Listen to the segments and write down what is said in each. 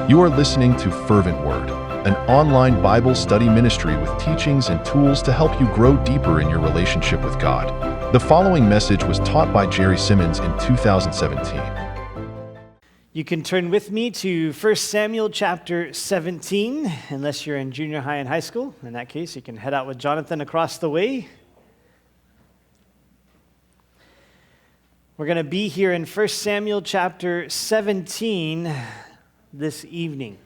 You are listening to Fervent Word, an online Bible study ministry with teachings and tools to help you grow deeper in your relationship with God. The following message was taught by B Simmons in 2017. You can turn with me to 1 Samuel chapter 17, unless you're in junior high and high school. In that case, you can head out with Jonathan across the way. We're going to be here in 1 Samuel chapter 17 this evening.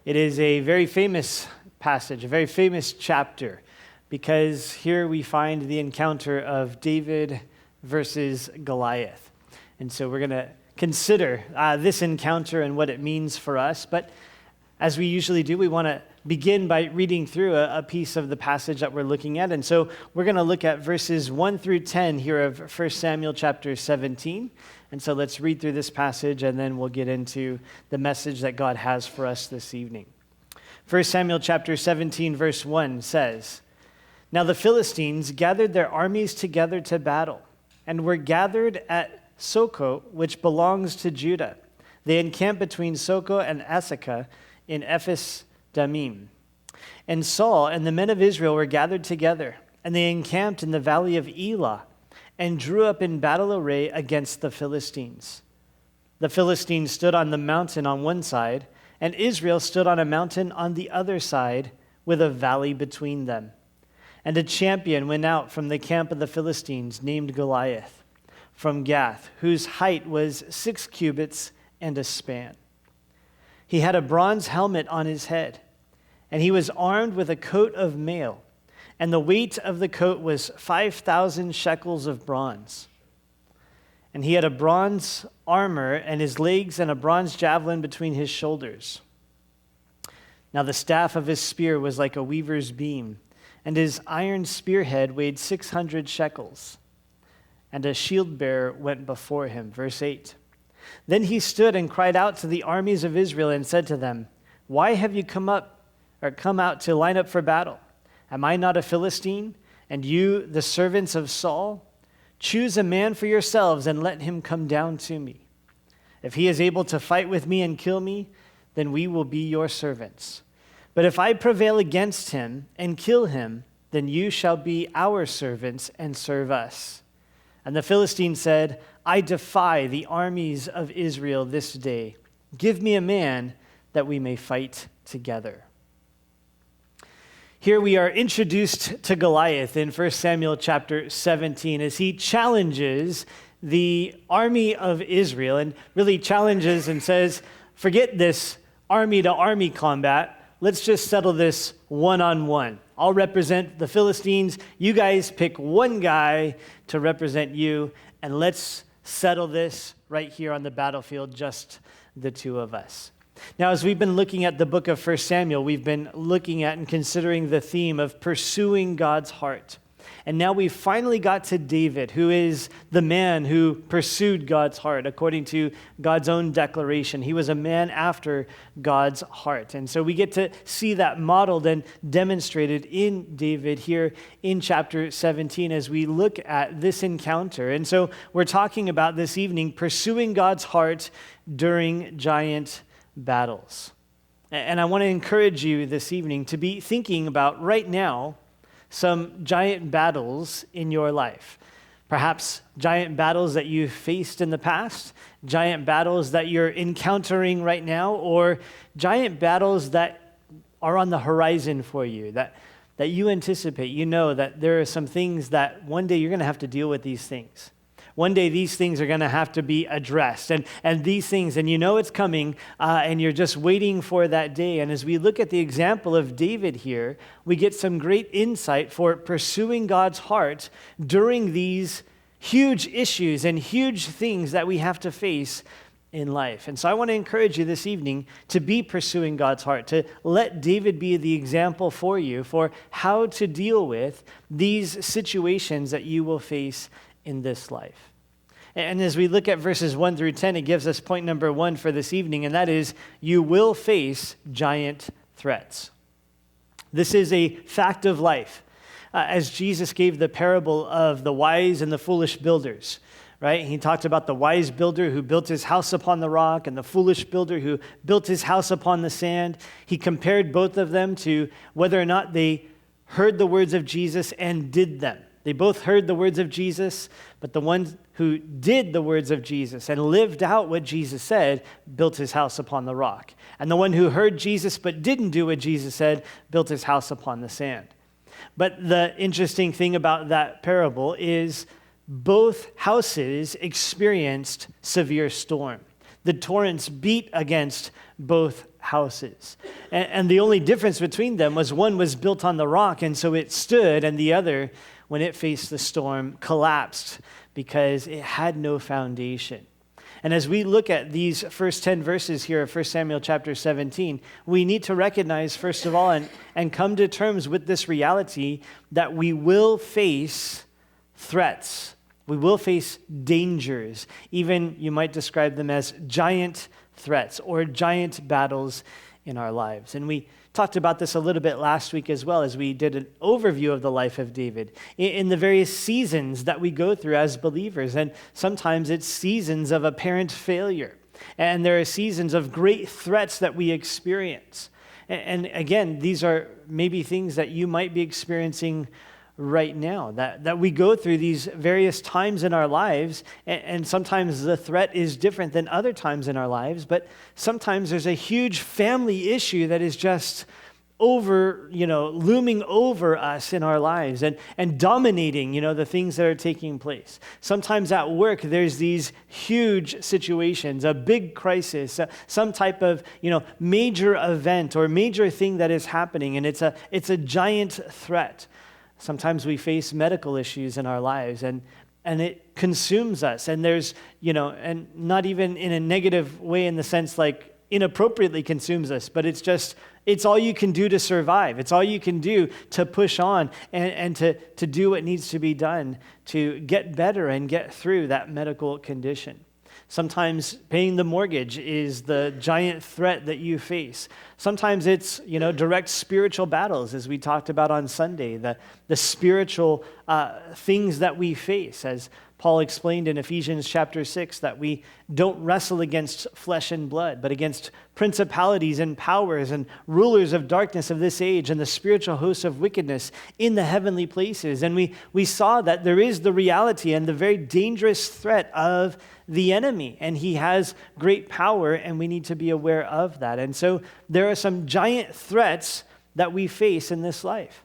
It is a very famous passage, a very famous chapter, because here we find the encounter of David versus Goliath. And so we're going to consider this encounter and what it means for us. But as we usually do, we want to begin by reading through a piece of the passage that we're looking at. And so we're going to look at verses 1 through 10 here of 1 Samuel chapter 17. And so let's read through this passage, and then we'll get into the message that God has for us this evening. 1 Samuel chapter 17, verse 1 says, "Now the Philistines gathered their armies together to battle, and were gathered at Soko, which belongs to Judah. They encamped between Soko and Asakah in Ephes Damim. And Saul and the men of Israel were gathered together, and they encamped in the valley of Elah, and drew up in battle array against the Philistines. The Philistines stood on the mountain on one side, and Israel stood on a mountain on the other side, with a valley between them. And a champion went out from the camp of the Philistines, named Goliath, from Gath, whose height was 6 cubits and a span. He had a bronze helmet on his head, and he was armed with a coat of mail, and the weight of the coat was 5,000 shekels of bronze. And he had a bronze armor, and his legs and a bronze javelin between his shoulders. Now the staff of his spear was like a weaver's beam, and his iron spearhead weighed 600 shekels. And a shield bearer went before him." Verse 8. "Then he stood and cried out to the armies of Israel and said to them, 'Why have you come out to line up for battle? Am I not a Philistine, and you the servants of Saul? Choose a man for yourselves and let him come down to me. If he is able to fight with me and kill me, then we will be your servants. But if I prevail against him and kill him, then you shall be our servants and serve us.' And the Philistine said, 'I defy the armies of Israel this day. Give me a man that we may fight together.'" Here we are introduced to Goliath in 1 Samuel chapter 17 as he challenges the army of Israel, and really challenges and says, forget this army-to-army combat. Let's just settle this one-on-one. I'll represent the Philistines. You guys pick one guy to represent you, and let's settle this right here on the battlefield, just the two of us. Now, as we've been looking at the book of 1 Samuel, we've been looking at and considering the theme of pursuing God's heart. And now we finally got to David, who is the man who pursued God's heart, according to God's own declaration. He was a man after God's heart. And so we get to see that modeled and demonstrated in David here in chapter 17 as we look at this encounter. And so we're talking about this evening pursuing God's heart during giant battles. And I want to encourage you this evening to be thinking about right now some giant battles in your life. Perhaps giant battles that you've faced in the past, giant battles that you're encountering right now, or giant battles that are on the horizon for you, that you anticipate. You know that there are some things that one day you're going to have to deal with these things. One day these things are going to have to be addressed, and these things, and you know it's coming, and you're just waiting for that day. And as we look at the example of David here, we get some great insight for pursuing God's heart during these huge issues and huge things that we have to face in life. And so I want to encourage you this evening to be pursuing God's heart, to let David be the example for you for how to deal with these situations that you will face in this life. And as we look at verses 1 through 10, it gives us point number 1 for this evening, and that is, you will face giant threats. This is a fact of life. As Jesus gave the parable of the wise and the foolish builders, right? He talked about the wise builder who built his house upon the rock and the foolish builder who built his house upon the sand. He compared both of them to whether or not they heard the words of Jesus and did them. They both heard the words of Jesus, but the one who did the words of Jesus and lived out what Jesus said built his house upon the rock. And the one who heard Jesus but didn't do what Jesus said built his house upon the sand. But the interesting thing about that parable is both houses experienced severe storm. The torrents beat against both houses. And the only difference between them was one was built on the rock, and so it stood, and the other, when it faced the storm, collapsed because it had no foundation. And as we look at these first 10 verses here of 1 Samuel chapter 17, we need to recognize, first of all, and come to terms with this reality that we will face threats. We will face dangers. Even you might describe them as giant threats or giant battles in our lives. And we talked about this a little bit last week as well, as we did an overview of the life of David in the various seasons that we go through as believers. And sometimes it's seasons of apparent failure. And there are seasons of great threats that we experience. And again, these are maybe things that you might be experiencing right now, that we go through these various times in our lives, and sometimes the threat is different than other times in our lives, but sometimes there's a huge family issue that is just looming over us in our lives and dominating, the things that are taking place. Sometimes at work, there's these huge situations, a big crisis, some type of, major event or major thing that is happening, and it's a giant threat. Sometimes we face medical issues in our lives, and it consumes us. And there's, and not even in a negative way in the sense like inappropriately consumes us, but it's all you can do to survive. It's all you can do to push on and to do what needs to be done to get better and get through that medical condition. Sometimes paying the mortgage is the giant threat that you face. Sometimes it's, direct spiritual battles, as we talked about on Sunday, the spiritual things that we face, as Paul explained in Ephesians chapter 6, that we don't wrestle against flesh and blood, but against principalities and powers and rulers of darkness of this age and the spiritual hosts of wickedness in the heavenly places. And we saw that there is the reality and the very dangerous threat of the enemy, and he has great power, and we need to be aware of that. And so there are some giant threats that we face in this life.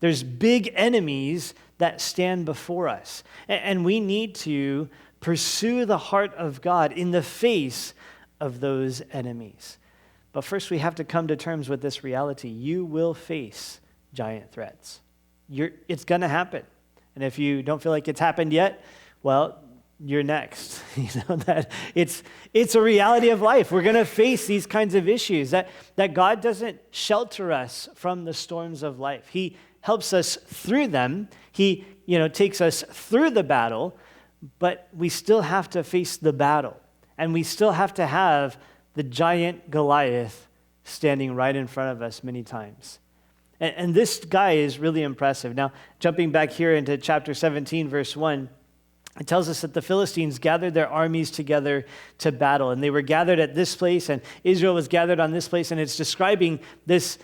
There's big enemies that stand before us, and we need to pursue the heart of God in the face of those enemies. But first, we have to come to terms with this reality. You will face giant threats. It's going to happen. And if you don't feel like it's happened yet, well, you're next. That it's a reality of life. We're going to face these kinds of issues, that God doesn't shelter us from the storms of life. He helps us through them. He, takes us through the battle, but we still have to face the battle. And we still have to have the giant Goliath standing right in front of us many times. And this guy is really impressive. Now, jumping back here into chapter 17, verse 1, it tells us that the Philistines gathered their armies together to battle, and they were gathered at this place, and Israel was gathered on this place, and it's describing this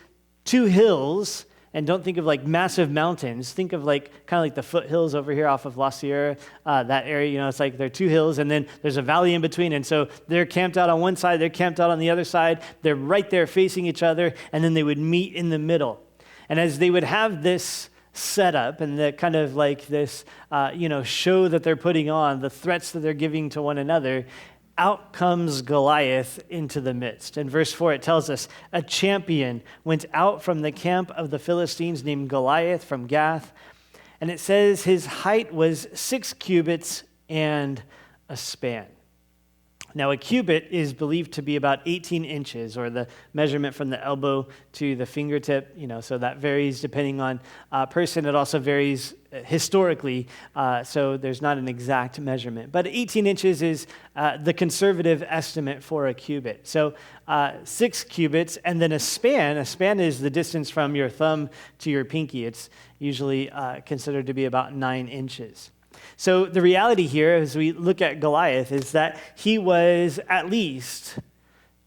two hills. And don't think of like massive mountains. Think of kind of like the foothills over here off of La Sierra, that area. It's like there are two hills, and then there's a valley in between. And so they're camped out on one side, they're camped out on the other side. They're right there facing each other, and then they would meet in the middle. And as they would have this setup and the kind of like this, show that they're putting on, the threats that they're giving to one another, out comes Goliath into the midst. In verse 4, it tells us, a champion went out from the camp of the Philistines named Goliath from Gath. And it says his height was 6 cubits and a span. Now, a cubit is believed to be about 18 inches, or the measurement from the elbow to the fingertip. So that varies depending on person. It also varies historically, so there's not an exact measurement. But 18 inches is the conservative estimate for a cubit. So 6 cubits, and then a span. A span is the distance from your thumb to your pinky. It's usually considered to be about 9 inches. So the reality here, as we look at Goliath, is that he was at least,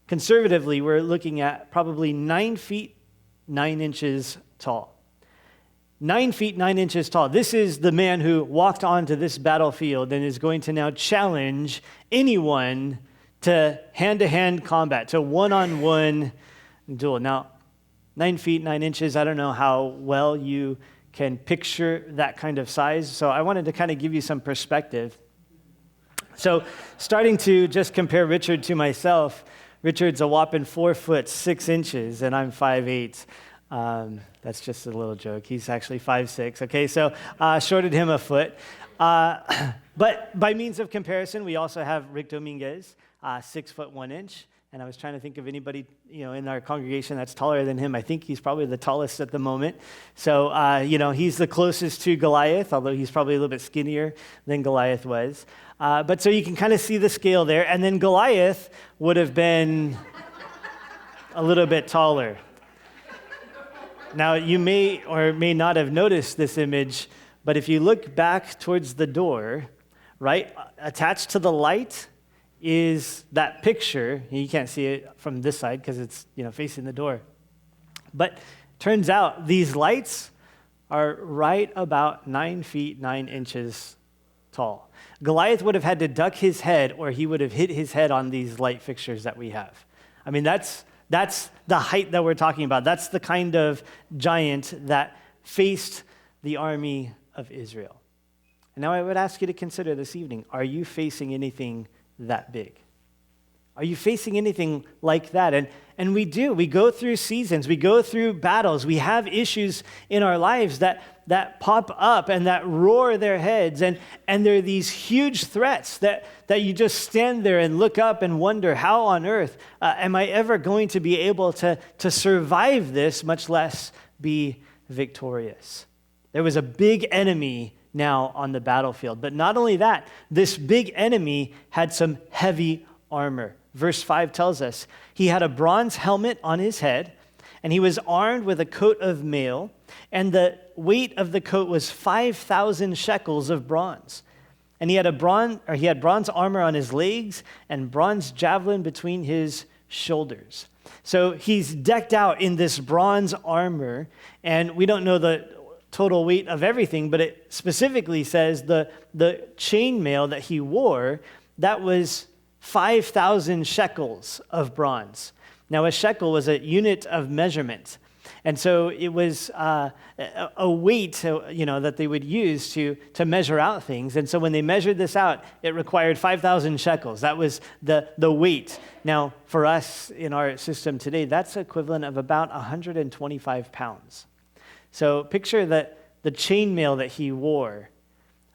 conservatively, we're looking at probably 9 feet, 9 inches tall. 9 feet, 9 inches tall. This is the man who walked onto this battlefield and is going to now challenge anyone to hand-to-hand combat, to one-on-one duel. Now, 9 feet, 9 inches, I don't know how well you can picture that kind of size, so I wanted to kind of give you some perspective. So, starting to just compare Richard to myself, Richard's a whopping 4 foot 6 inches, and I'm 5'8". That's just a little joke. He's actually 5'6". Okay, so shorted him a foot. But by means of comparison, we also have Rick Dominguez, 6 foot 1 inch. And I was trying to think of anybody, in our congregation that's taller than him. I think he's probably the tallest at the moment. So, he's the closest to Goliath, although he's probably a little bit skinnier than Goliath was. But so you can kind of see the scale there. And then Goliath would have been a little bit taller. Now, you may or may not have noticed this image, but if you look back towards the door, right, attached to the light is that picture. You can't see it from this side because it's, facing the door. But turns out these lights are right about 9 feet, 9 inches tall. Goliath would have had to duck his head or he would have hit his head on these light fixtures that we have. I mean, that's the height that we're talking about. That's the kind of giant that faced the army of Israel. And now I would ask you to consider this evening, are you facing anything that big? Are you facing anything like that? And we do. We go through seasons. We go through battles. We have issues in our lives that pop up and that roar their heads. And there are these huge threats that you just stand there and look up and wonder, how on earth am I ever going to be able to survive this, much less be victorious? There was a big enemy now on the battlefield. But not only that, this big enemy had some heavy armor. Verse 5 tells us, he had a bronze helmet on his head, and he was armed with a coat of mail, and the weight of the coat was 5,000 shekels of bronze. And he had bronze armor on his legs and bronze javelin between his shoulders. So he's decked out in this bronze armor, and we don't know the total weight of everything, but it specifically says the chainmail that he wore, that was 5,000 shekels of bronze. Now, a shekel was a unit of measurement. And so it was a weight, that they would use to measure out things. And so when they measured this out, it required 5,000 shekels. That was the weight. Now, for us in our system today, that's equivalent of about 125 pounds. So picture the chainmail that he wore.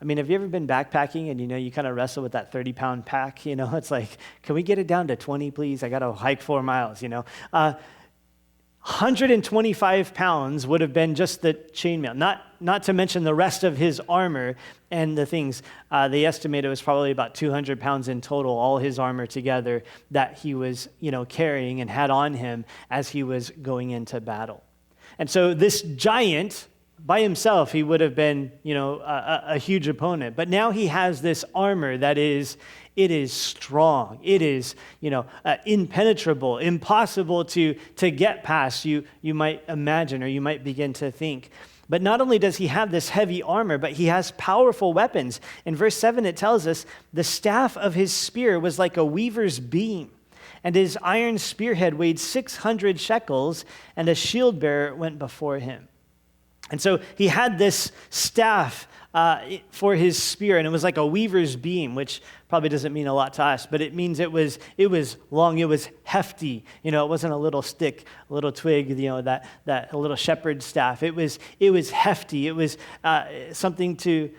I mean, have you ever been backpacking and, you kind of wrestle with that 30-pound pack? It's like, can we get it down to 20, please? I got to hike 4 miles, 125 pounds would have been just the chainmail, not to mention the rest of his armor and the things. They estimate it was probably about 200 pounds in total, all his armor together that he was, carrying and had on him as he was going into battle. And so this giant, by himself, he would have been, a huge opponent. But now he has this armor that is strong. It is, impenetrable, impossible to get past, you might imagine, or you might begin to think. But not only does he have this heavy armor, but he has powerful weapons. In verse 7, it tells us, the staff of his spear was like a weaver's beam, and his iron spearhead weighed 600 shekels, and a shield bearer went before him. And so he had this staff for his spear, and it was like a weaver's beam, which probably doesn't mean a lot to us, but it means it was long, it was hefty. It wasn't a little stick, a little twig, that a little shepherd's staff. It was hefty. It was something to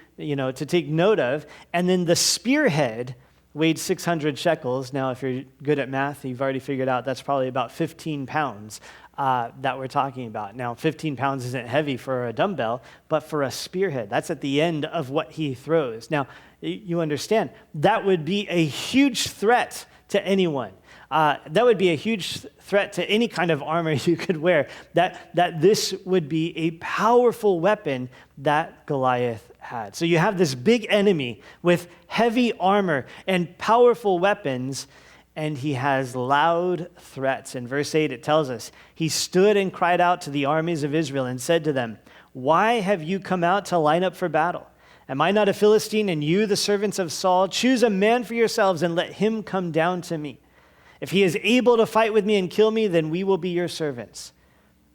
take note of. And then the spearhead weighed 600 shekels. Now, if you're good at math, you've already figured out that's probably about 15 pounds that we're talking about. Now, 15 pounds isn't heavy for a dumbbell, but for a spearhead, that's at the end of what he throws. Now, you understand, that would be a huge threat to anyone. that would be a huge threat to any kind of armor you could wear, that this would be a powerful weapon that Goliath had. So you have this big enemy with heavy armor and powerful weapons, and he has loud threats. In verse 8, it tells us, he stood and cried out to the armies of Israel and said to them, "Why have you come out to line up for battle? Am I not a Philistine, and you the servants of Saul? Choose a man for yourselves and let him come down to me. If he is able to fight with me and kill me, then we will be your servants.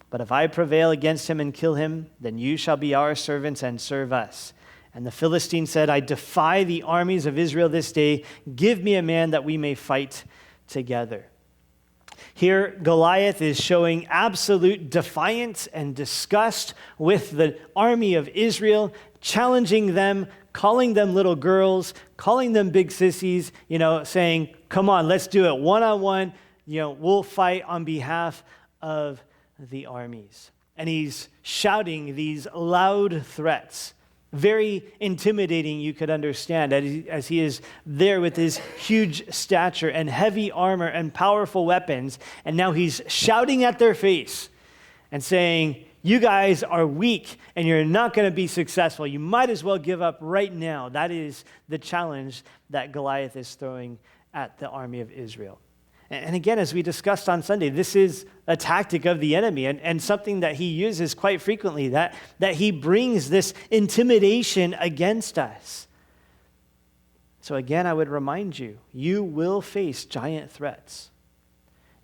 But if I prevail against him and kill him, then you shall be our servants and serve us." And the Philistine said, "I defy the armies of Israel this day. Give me a man that we may fight together." Here, Goliath is showing absolute defiance and disgust with the army of Israel, challenging them, calling them little girls, calling them big sissies, saying, "Come on, let's do it one-on-one. We'll fight on behalf of the armies." And he's shouting these loud threats. Very intimidating, you could understand, as he is there with his huge stature and heavy armor and powerful weapons. And now he's shouting at their face and saying, "You guys are weak and you're not going to be successful. You might as well give up right now." That is the challenge that Goliath is throwing at the army of Israel. And again, as we discussed on Sunday, this is a tactic of the enemy and something that he uses quite frequently, that he brings this intimidation against us. So again, I would remind you, you will face giant threats.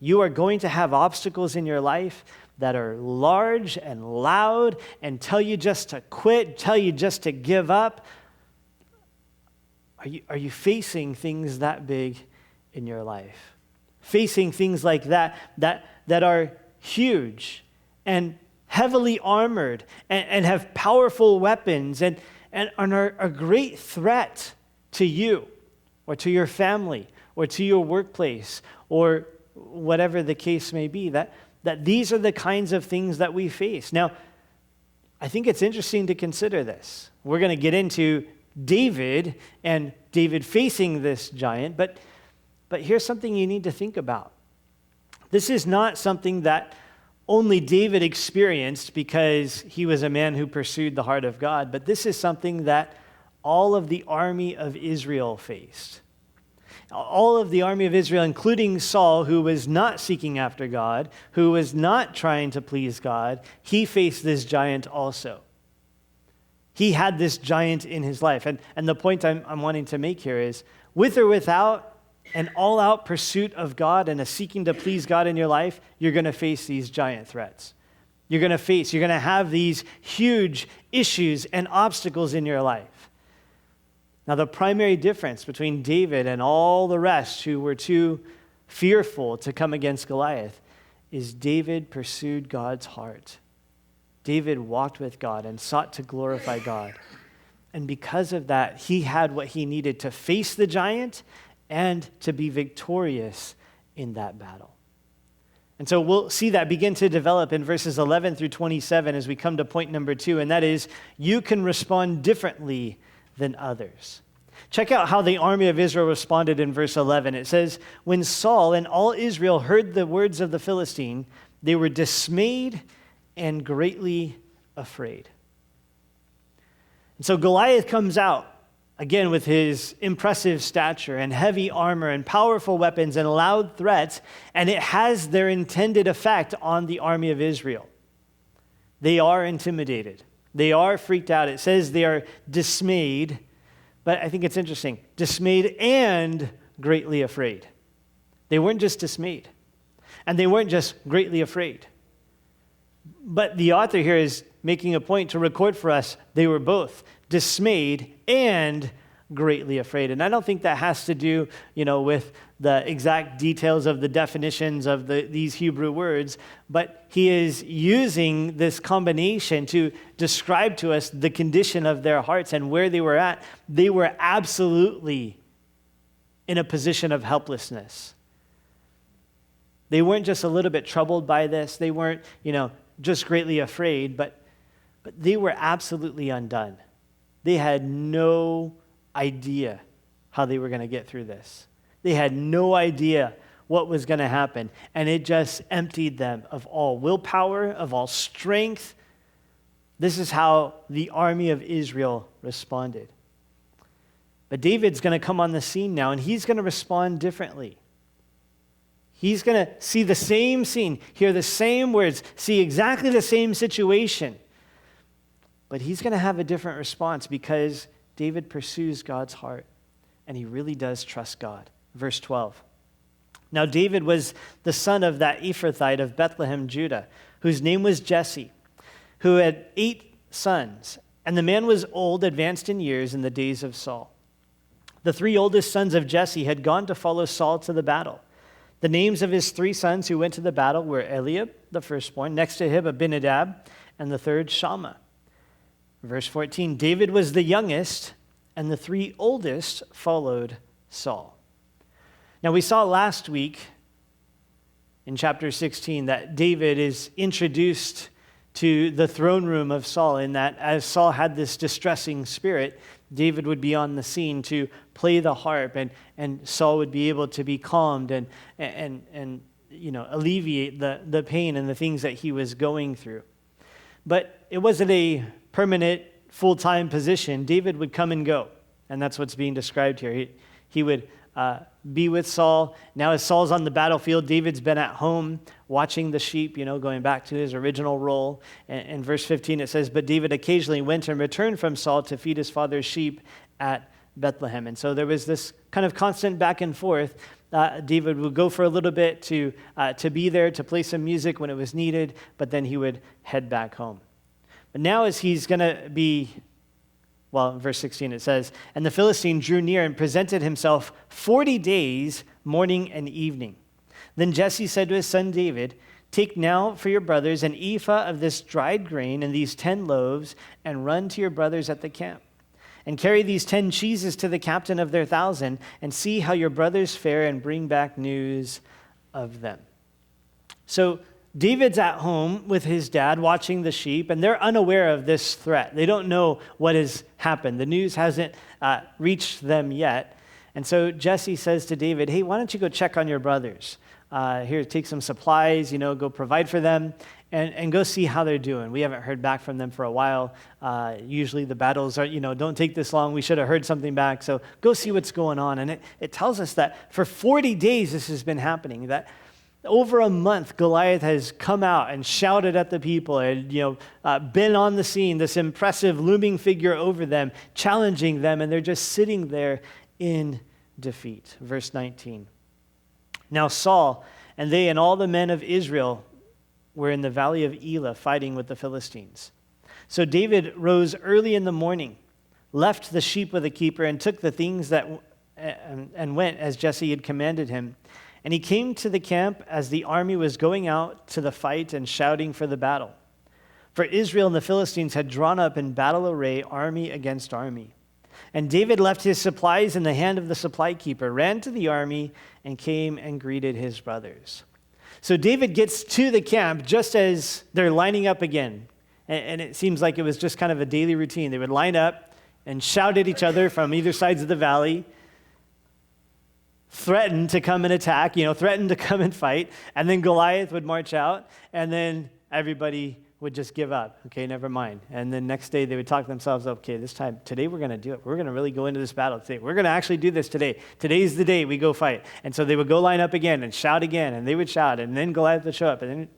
You are going to have obstacles in your life that are large and loud and tell you just to quit, tell you just to give up. Are you facing things that big in your life? Facing things like that are huge and heavily armored and have powerful weapons and are a great threat to you or to your family or to your workplace or whatever the case may be, that these are the kinds of things that we face. Now, I think it's interesting to consider this. We're going to get into David and David facing this giant, but here's something you need to think about. This is not something that only David experienced because he was a man who pursued the heart of God, but this is something that all of the army of Israel faced. All of the army of Israel, including Saul, who was not seeking after God, who was not trying to please God, he faced this giant also. He had this giant in his life. And the point I'm wanting to make here is, with or without an all-out pursuit of God and a seeking to please God in your life, you're going to face these giant threats. You're going to have these huge issues and obstacles in your life. Now, the primary difference between David and all the rest who were too fearful to come against Goliath is David pursued God's heart. David walked with God and sought to glorify God. And because of that, he had what he needed to face the giant and to be victorious in that battle. And so we'll see that begin to develop in verses 11 through 27 as we come to point number 2, and that is, you can respond differently than others. Check out how the army of Israel responded in verse 11. It says, "When Saul and all Israel heard the words of the Philistine, they were dismayed and greatly afraid." And so Goliath comes out, again, with his impressive stature and heavy armor and powerful weapons and loud threats, and it has their intended effect on the army of Israel. They are intimidated. They are freaked out. It says they are dismayed, but I think it's interesting. Dismayed and greatly afraid. They weren't just dismayed, and they weren't just greatly afraid. But the author here is making a point to record for us they were both dismayed and greatly afraid. And I don't think that has to do, with the exact details of the definitions of these Hebrew words, but he is using this combination to describe to us the condition of their hearts and where they were at. They were absolutely in a position of helplessness. They weren't just a little bit troubled by this. They weren't, just greatly afraid, but they were absolutely undone. They had no idea how they were going to get through this. They had no idea what was going to happen. And it just emptied them of all willpower, of all strength. This is how the army of Israel responded. But David's going to come on the scene now, and he's going to respond differently. He's going to see the same scene, hear the same words, see exactly the same situation. But he's going to have a different response because David pursues God's heart, and he really does trust God. Verse 12. Now David was the son of that Ephrathite of Bethlehem, Judah, whose name was Jesse, who had 8 sons, and the man was old, advanced in years in the days of Saul. The 3 oldest sons of Jesse had gone to follow Saul to the battle. The names of his 3 sons who went to the battle were Eliab, the firstborn, next to him Abinadab, and the third Shammah. Verse 14, David was the youngest, and the 3 oldest followed Saul. Now we saw last week in chapter 16 that David is introduced to the throne room of Saul, in that as Saul had this distressing spirit, David would be on the scene to play the harp, and Saul would be able to be calmed and alleviate the pain and the things that he was going through. But it wasn't a permanent, full-time position. David would come and go, and that's what's being described here. He would be with Saul. Now as Saul's on the battlefield, David's been at home watching the sheep, going back to his original role. And in verse 15 it says, but David occasionally went and returned from Saul to feed his father's sheep at Bethlehem. And so there was this kind of constant back and forth. David would go for a little bit to be there, to play some music when it was needed, but then he would head back home. But now as he's going to be, in verse 16 it says, and the Philistine drew near and presented himself 40 days, morning and evening. Then Jesse said to his son David, take now for your brothers an ephah of this dried grain and these 10 loaves, and run to your brothers at the camp. And carry these 10 cheeses to the captain of their 1,000, and see how your brothers fare, and bring back news of them. So David's at home with his dad watching the sheep, and they're unaware of this threat. They don't know what has happened. The news hasn't reached them yet. And so Jesse says to David, hey, why don't you go check on your brothers? Here, take some supplies, go provide for them, and go see how they're doing. We haven't heard back from them for a while. Usually the battles are, don't take this long. We should have heard something back. So go see what's going on. And it tells us that for 40 days this has been happening, that over a month, Goliath has come out and shouted at the people and, been on the scene, this impressive looming figure over them, challenging them, and they're just sitting there in defeat. Verse 19. Now Saul and they and all the men of Israel were in the valley of Elah fighting with the Philistines. So David rose early in the morning, left the sheep with a keeper, and took the things and went as Jesse had commanded him. And he came to the camp as the army was going out to the fight and shouting for the battle. For Israel and the Philistines had drawn up in battle array, army against army. And David left his supplies in the hand of the supply keeper, ran to the army, and came and greeted his brothers. So David gets to the camp just as they're lining up again. And it seems like it was just kind of a daily routine. They would line up and shout at each other from either sides of the valley, threaten to come and attack, threaten to come and fight, and then Goliath would march out, and then everybody would just give up. Okay, never mind. And then next day they would talk themselves, okay, today we're going to do it. We're going to really go into this battle today. We're going to actually do this today. Today's the day we go fight. And so they would go line up again and shout again, and they would shout, and then Goliath would show up, and then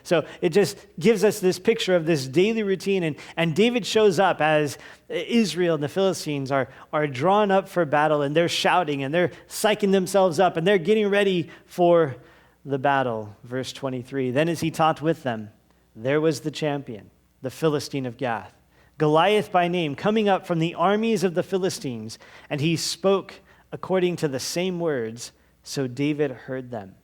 so it just gives us this picture of this daily routine, and David shows up as Israel and the Philistines are drawn up for battle, and they're shouting, and they're psyching themselves up, and they're getting ready for the battle. Verse 23, then as he talked with them, there was the champion, the Philistine of Gath, Goliath by name, coming up from the armies of the Philistines, and he spoke according to the same words, so David heard them.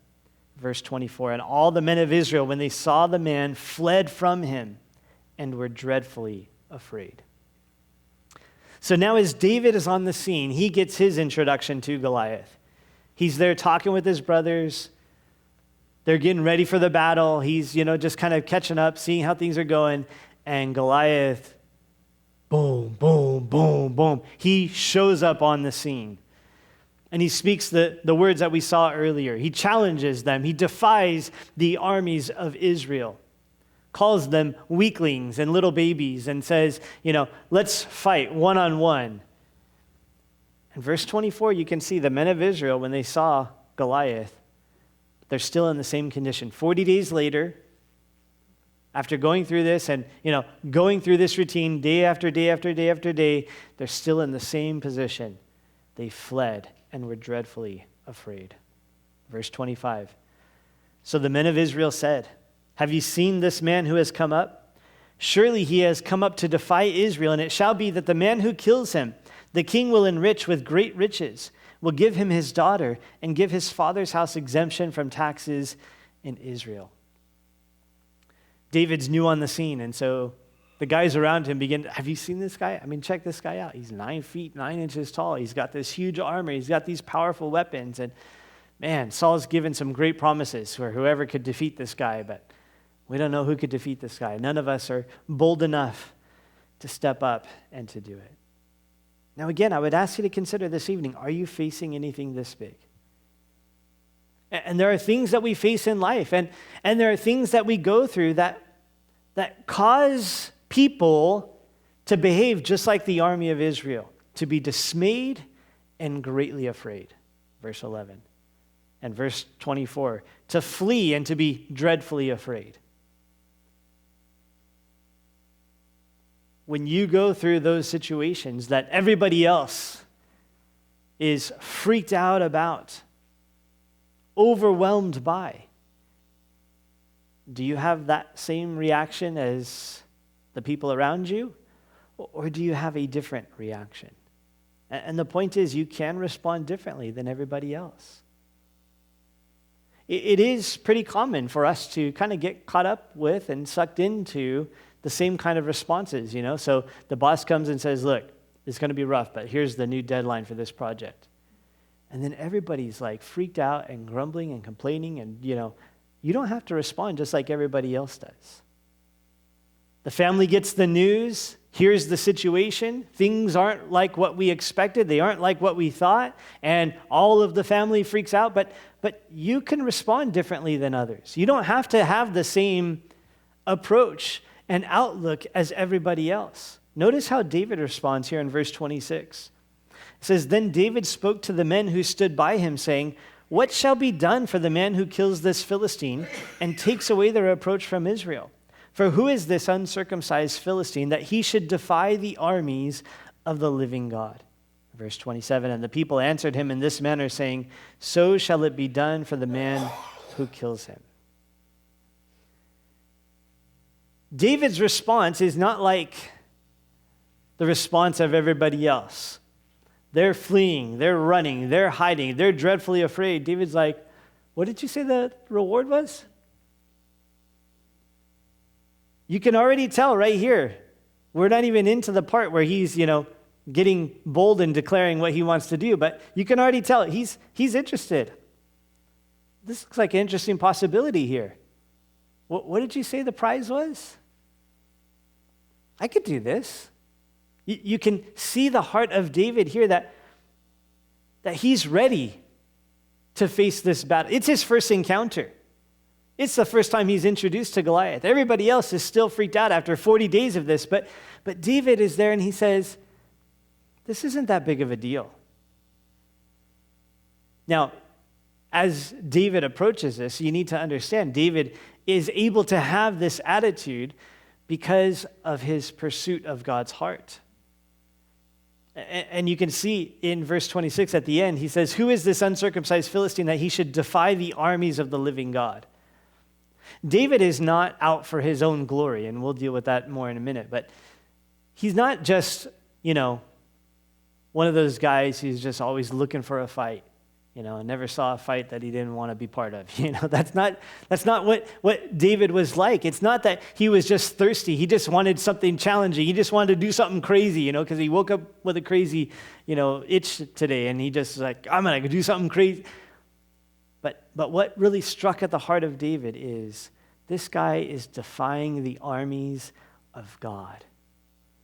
Verse 24, and all the men of Israel, when they saw the man, fled from him and were dreadfully afraid. So now as David is on the scene, he gets his introduction to Goliath. He's there talking with his brothers. They're getting ready for the battle. He's, just kind of catching up, seeing how things are going. And Goliath, boom, boom, boom, boom. He shows up on the scene. And he speaks the words that we saw earlier. He challenges them. He defies the armies of Israel, calls them weaklings and little babies, and says, let's fight one-on-one. In verse 24, you can see the men of Israel, when they saw Goliath, they're still in the same condition. 40 days later, after going through this and, going through this routine day after day after day after day, they're still in the same position. They fled and were dreadfully afraid. Verse 25. So the men of Israel said, have you seen this man who has come up? Surely he has come up to defy Israel, and it shall be that the man who kills him, the king will enrich with great riches, will give him his daughter, and give his father's house exemption from taxes in Israel. David's new on the scene, and so the guys around him begin, have you seen this guy? Check this guy out. He's 9 feet, 9 inches tall. He's got this huge armor. He's got these powerful weapons. And man, Saul's given some great promises for whoever could defeat this guy, but we don't know who could defeat this guy. None of us are bold enough to step up and to do it. Now again, I would ask you to consider this evening, are you facing anything this big? And there are things that we face in life, and there are things that we go through that cause people to behave just like the army of Israel, to be dismayed and greatly afraid. Verse 11. And verse 24, to flee and to be dreadfully afraid. When you go through those situations that everybody else is freaked out about, overwhelmed by, do you have that same reaction as the people around you? Or do you have a different reaction? And the point is, you can respond differently than everybody else. It is pretty common for us to kind of get caught up with and sucked into the same kind of responses, So the boss comes and says, look, it's going to be rough, but here's the new deadline for this project. And then everybody's like freaked out and grumbling and complaining, and, you don't have to respond just like everybody else does. The family gets the news. Here's the situation. Things aren't like what we expected. They aren't like what we thought. And all of the family freaks out. But you can respond differently than others. You don't have to have the same approach and outlook as everybody else. Notice how David responds here in verse 26. It says, then David spoke to the men who stood by him, saying, what shall be done for the man who kills this Philistine and takes away the reproach from Israel? For who is this uncircumcised Philistine that he should defy the armies of the living God? Verse 27, and the people answered him in this manner, saying, so shall it be done for the man who kills him. David's response is not like the response of everybody else. They're fleeing, they're running, they're hiding, they're dreadfully afraid. David's like, what did you say the reward was? You can already tell right here. We're not even into the part where he's, getting bold and declaring what he wants to do, but you can already tell he's interested. This looks like an interesting possibility here. What did you say the prize was? I could do this. You can see the heart of David here that he's ready to face this battle. It's his first encounter. It's the first time he's introduced to Goliath. Everybody else is still freaked out after 40 days of this, but David is there and he says, this isn't that big of a deal. Now, as David approaches this, you need to understand David is able to have this attitude because of his pursuit of God's heart. And you can see in verse 26 at the end, he says, who is this uncircumcised Philistine that he should defy the armies of the living God? David is not out for his own glory, and we'll deal with that more in a minute, but he's not just, one of those guys who's just always looking for a fight, and never saw a fight that he didn't want to be part of. That's not what David was like. It's not that he was just thirsty. He just wanted something challenging. He just wanted to do something crazy, because he woke up with a crazy, itch today, and he just like, I'm going to do something crazy. But what really struck at the heart of David is this guy is defying the armies of God.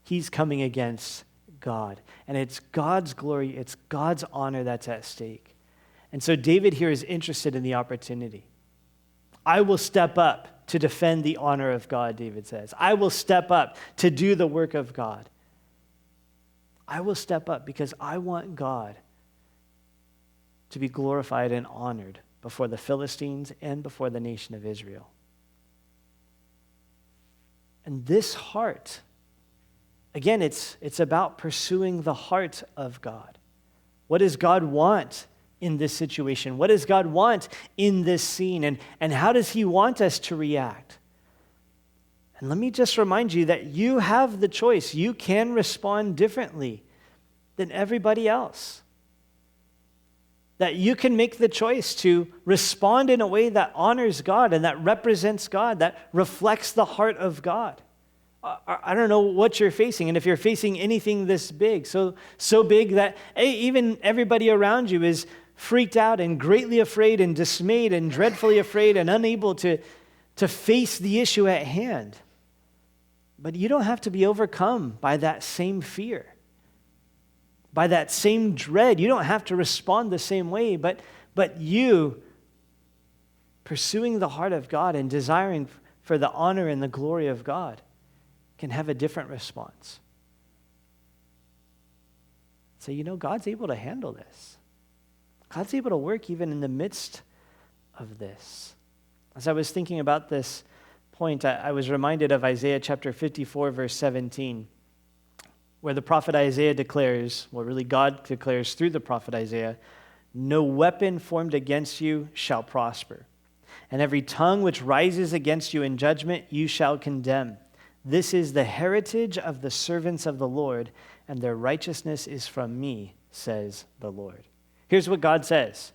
He's coming against God. And it's God's glory, it's God's honor that's at stake. And so David here is interested in the opportunity. I will step up to defend the honor of God, David says. I will step up to do the work of God. I will step up because I want God to be glorified and honored before the Philistines and before the nation of Israel. And this heart, again, it's about pursuing the heart of God. What does God want in this situation? What does God want in this scene? And how does he want us to react? And let me just remind you that you have the choice. You can respond differently than everybody else. That you can make the choice to respond in a way that honors God and that represents God, that reflects the heart of God. I don't know what you're facing, and if you're facing anything this big, so big that even everybody around you is freaked out and greatly afraid and dismayed and dreadfully afraid and unable to face the issue at hand. But you don't have to be overcome by that same fear, by that same dread. You don't have to respond the same way, but you pursuing the heart of God and desiring for the honor and the glory of God can have a different response. So, God's able to handle this. God's able to work even in the midst of this. As I was thinking about this point, I was reminded of Isaiah chapter 54, verse 17, where the prophet Isaiah declares, well, really God declares through the prophet Isaiah, "No weapon formed against you shall prosper, and every tongue which rises against you in judgment you shall condemn. This is the heritage of the servants of the Lord, and their righteousness is from me, says the Lord." Here's what God says: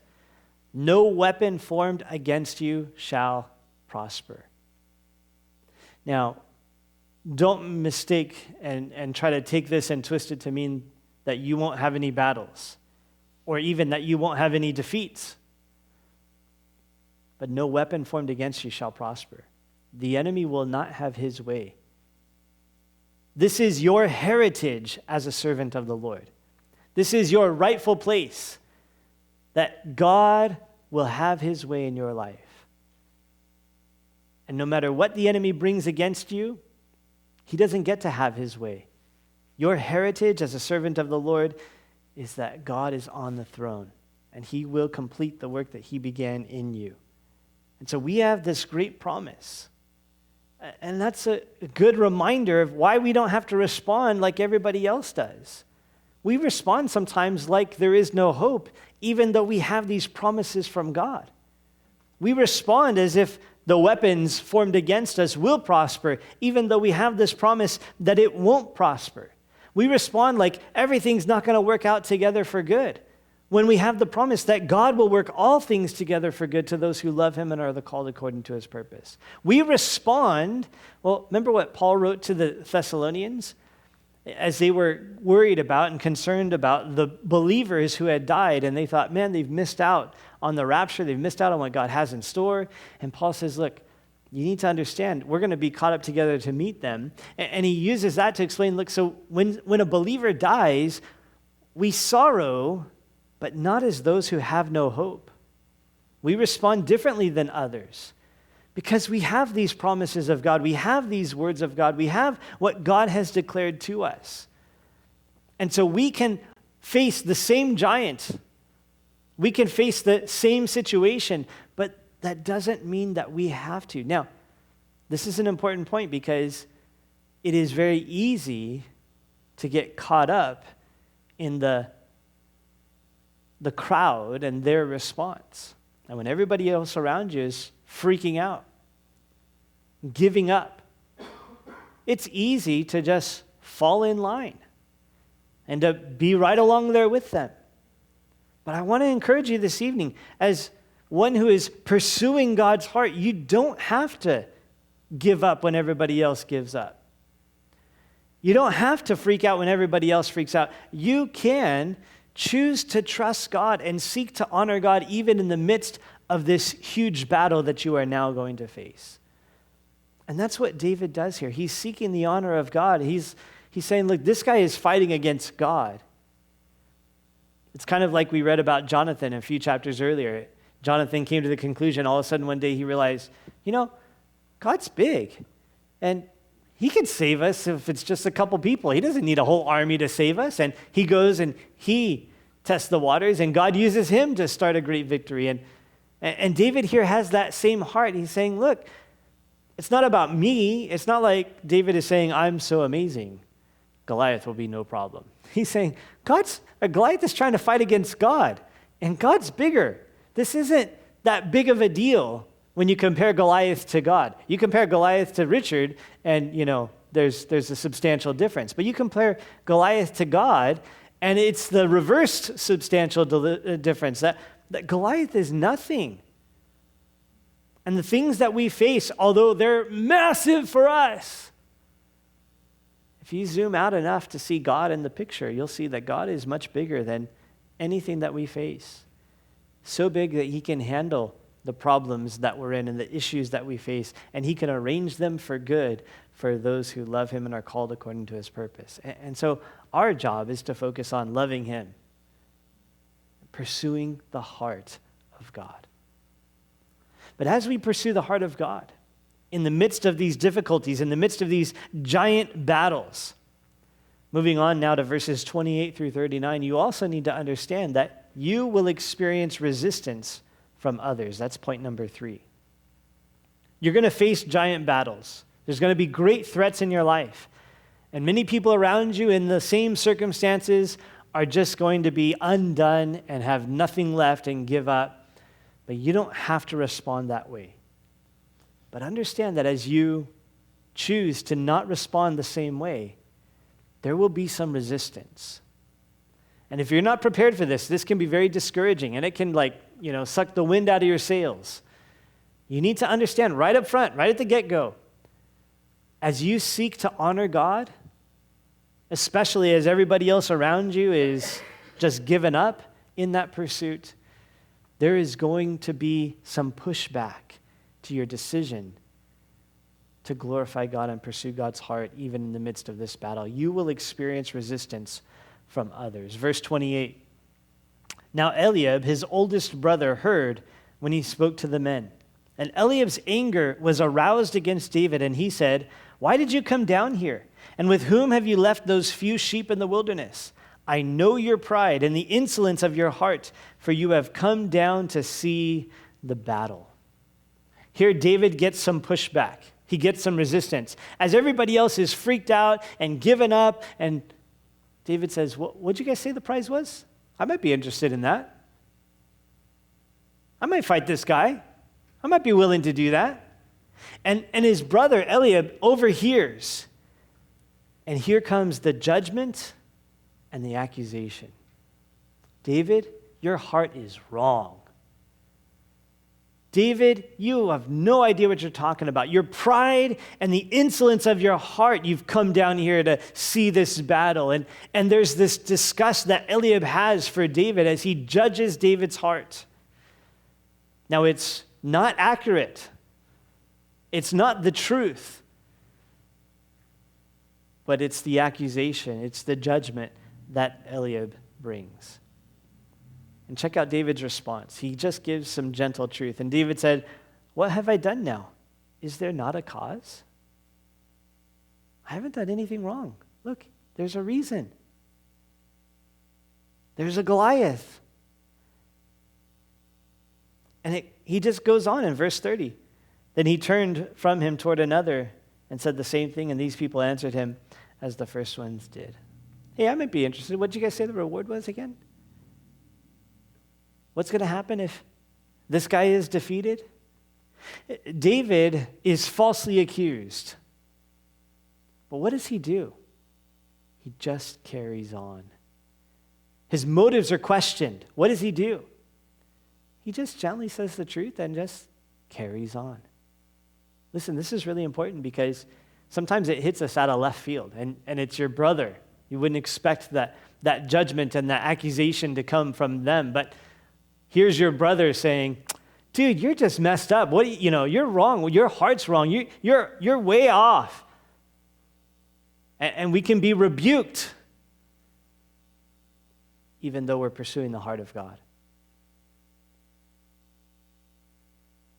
no weapon formed against you shall prosper. Now, don't mistake and try to take this and twist it to mean that you won't have any battles, or even that you won't have any defeats. But no weapon formed against you shall prosper. The enemy will not have his way. This is your heritage as a servant of the Lord. This is your rightful place, that God will have his way in your life. And no matter what the enemy brings against you, he doesn't get to have his way. Your heritage as a servant of the Lord is that God is on the throne, and he will complete the work that he began in you. And so we have this great promise. And that's a good reminder of why we don't have to respond like everybody else does. We respond sometimes like there is no hope, even though we have these promises from God. We respond as if the weapons formed against us will prosper, even though we have this promise that it won't prosper. We respond like everything's not going to work out together for good, when we have the promise that God will work all things together for good to those who love him and are the called according to his purpose. We respond, well, remember what Paul wrote to the Thessalonians? As they were worried about and concerned about the believers who had died, and they thought, man, they've missed out on the rapture, they've missed out on what God has in store. And Paul says, look, you need to understand, we're going to be caught up together to meet them. And he uses that to explain, look, so when a believer dies, we sorrow, but not as those who have no hope. We respond differently than others because we have these promises of God. We have these words of God. We have what God has declared to us. And so we can face the same giant. We can face the same situation, but that doesn't mean that we have to. Now, this is an important point because it is very easy to get caught up in the crowd and their response. And when everybody else around you is freaking out, giving up, it's easy to just fall in line and to be right along there with them. But I want to encourage you this evening, as one who is pursuing God's heart, you don't have to give up when everybody else gives up. You don't have to freak out when everybody else freaks out. You can choose to trust God and seek to honor God even in the midst of this huge battle that you are now going to face. And that's what David does here. He's seeking the honor of God. He's He's saying, look, this guy is fighting against God. It's kind of like we read about Jonathan a few chapters earlier. Jonathan came to the conclusion, all of a sudden one day he realized, God's big. And he can save us if it's just a couple people. He doesn't need a whole army to save us. And he goes and he tests the waters, and God uses him to start a great victory. And David here has that same heart. He's saying, look, it's not about me. It's not like David is saying, I'm so amazing. Goliath will be no problem. He's saying, Goliath is trying to fight against God, and God's bigger. This isn't that big of a deal when you compare Goliath to God. You compare Goliath to Richard, and there's a substantial difference. But you compare Goliath to God, and it's the reversed substantial difference, that Goliath is nothing. And the things that we face, although they're massive for us, if you zoom out enough to see God in the picture, you'll see that God is much bigger than anything that we face. So big that he can handle the problems that we're in and the issues that we face, and he can arrange them for good for those who love him and are called according to his purpose. And so our job is to focus on loving him, pursuing the heart of God. But as we pursue the heart of God, in the midst of these difficulties, in the midst of these giant battles, moving on now to verses 28 through 39, you also need to understand that you will experience resistance from others. That's point number 3. You're going to face giant battles. There's going to be great threats in your life. And many people around you in the same circumstances are just going to be undone and have nothing left and give up. But you don't have to respond that way. But understand that as you choose to not respond the same way, there will be some resistance. And if you're not prepared for this can be very discouraging, and it can suck the wind out of your sails. You need to understand right up front, right at the get-go, as you seek to honor God, especially as everybody else around you is just given up in that pursuit, there is going to be some pushback to your decision to glorify God and pursue God's heart even in the midst of this battle. You will experience resistance from others. Verse 28. Now Eliab, his oldest brother, heard when he spoke to the men. And Eliab's anger was aroused against David, and he said, "Why did you come down here? And with whom have you left those few sheep in the wilderness? I know your pride and the insolence of your heart, for you have come down to see the battle." Here David gets some pushback. He gets some resistance. As everybody else is freaked out and given up, and David says, what'd you guys say the prize was? I might be interested in that. I might fight this guy. I might be willing to do that. And his brother Eliab overhears. And here comes the judgment and the accusation. David, your heart is wrong. David, you have no idea what you're talking about. Your pride and the insolence of your heart, you've come down here to see this battle. And there's this disgust that Eliab has for David as he judges David's heart. Now, it's not accurate. It's not the truth. But it's the accusation, it's the judgment that Eliab brings. And check out David's response. He just gives some gentle truth. And David said, "What have I done now? Is there not a cause? I haven't done anything wrong. Look, there's a reason. There's a Goliath." And he just goes on in verse 30. Then he turned from him toward another and said the same thing, and these people answered him as the first ones did. Hey, I might be interested. What did you guys say the reward was again? What's going to happen if this guy is defeated? David is falsely accused. But what does he do? He just carries on. His motives are questioned. What does he do? He just gently says the truth and just carries on. Listen, this is really important because sometimes it hits us out of left field, and it's your brother. You wouldn't expect that judgment and that accusation to come from them, but here's your brother saying, "Dude, you're just messed up. You're wrong. Your heart's wrong. You're way off." And we can be rebuked even though we're pursuing the heart of God.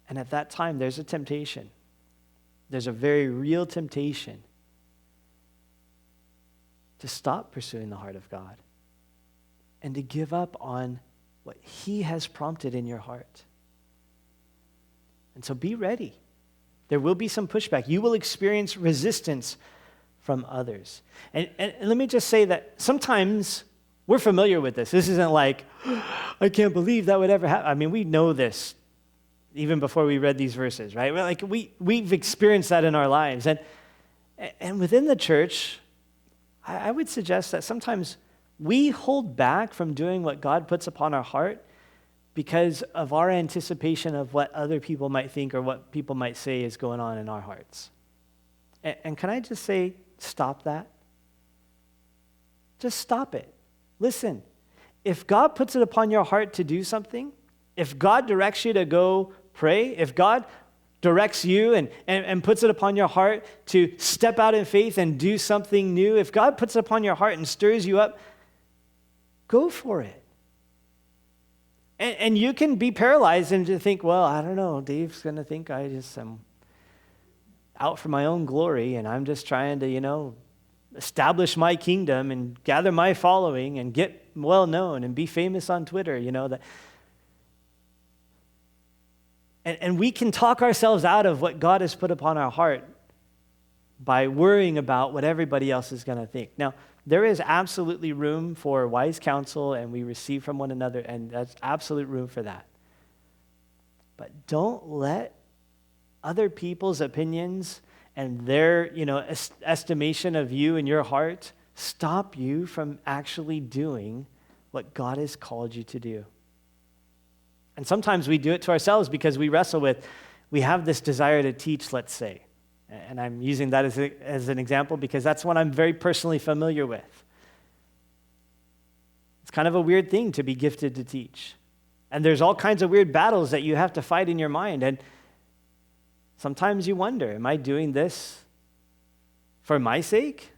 And at that time, there's a temptation. There's a very real temptation to stop pursuing the heart of God and to give up on what He has prompted in your heart. And so be ready. There will be some pushback. You will experience resistance from others. And let me just say that sometimes we're familiar with this. This isn't like, I can't believe that would ever happen. I mean, we know this even before we read these verses, right? We've experienced that in our lives. And within the church, I would suggest that sometimes we hold back from doing what God puts upon our heart because of our anticipation of what other people might think or what people might say is going on in our hearts. And can I just say, stop that? Just stop it. Listen, if God puts it upon your heart to do something, if God directs you to go pray, if God directs you and puts it upon your heart to step out in faith and do something new, if God puts it upon your heart and stirs you up, go for it. And you can be paralyzed and to think, well, I don't know, Dave's going to think I just am out for my own glory and I'm just trying to, establish my kingdom and gather my following and get well known and be famous on Twitter, that. And we can talk ourselves out of what God has put upon our heart by worrying about what everybody else is going to think. Now, there is absolutely room for wise counsel, and we receive from one another, and that's absolute room for that. But don't let other people's opinions and their, estimation of you and your heart stop you from actually doing what God has called you to do. And sometimes we do it to ourselves because we wrestle with, we have this desire to teach, let's say. And I'm using that as an example because that's one I'm very personally familiar with. It's kind of a weird thing to be gifted to teach. And there's all kinds of weird battles that you have to fight in your mind. And sometimes you wonder, am I doing this for my sake?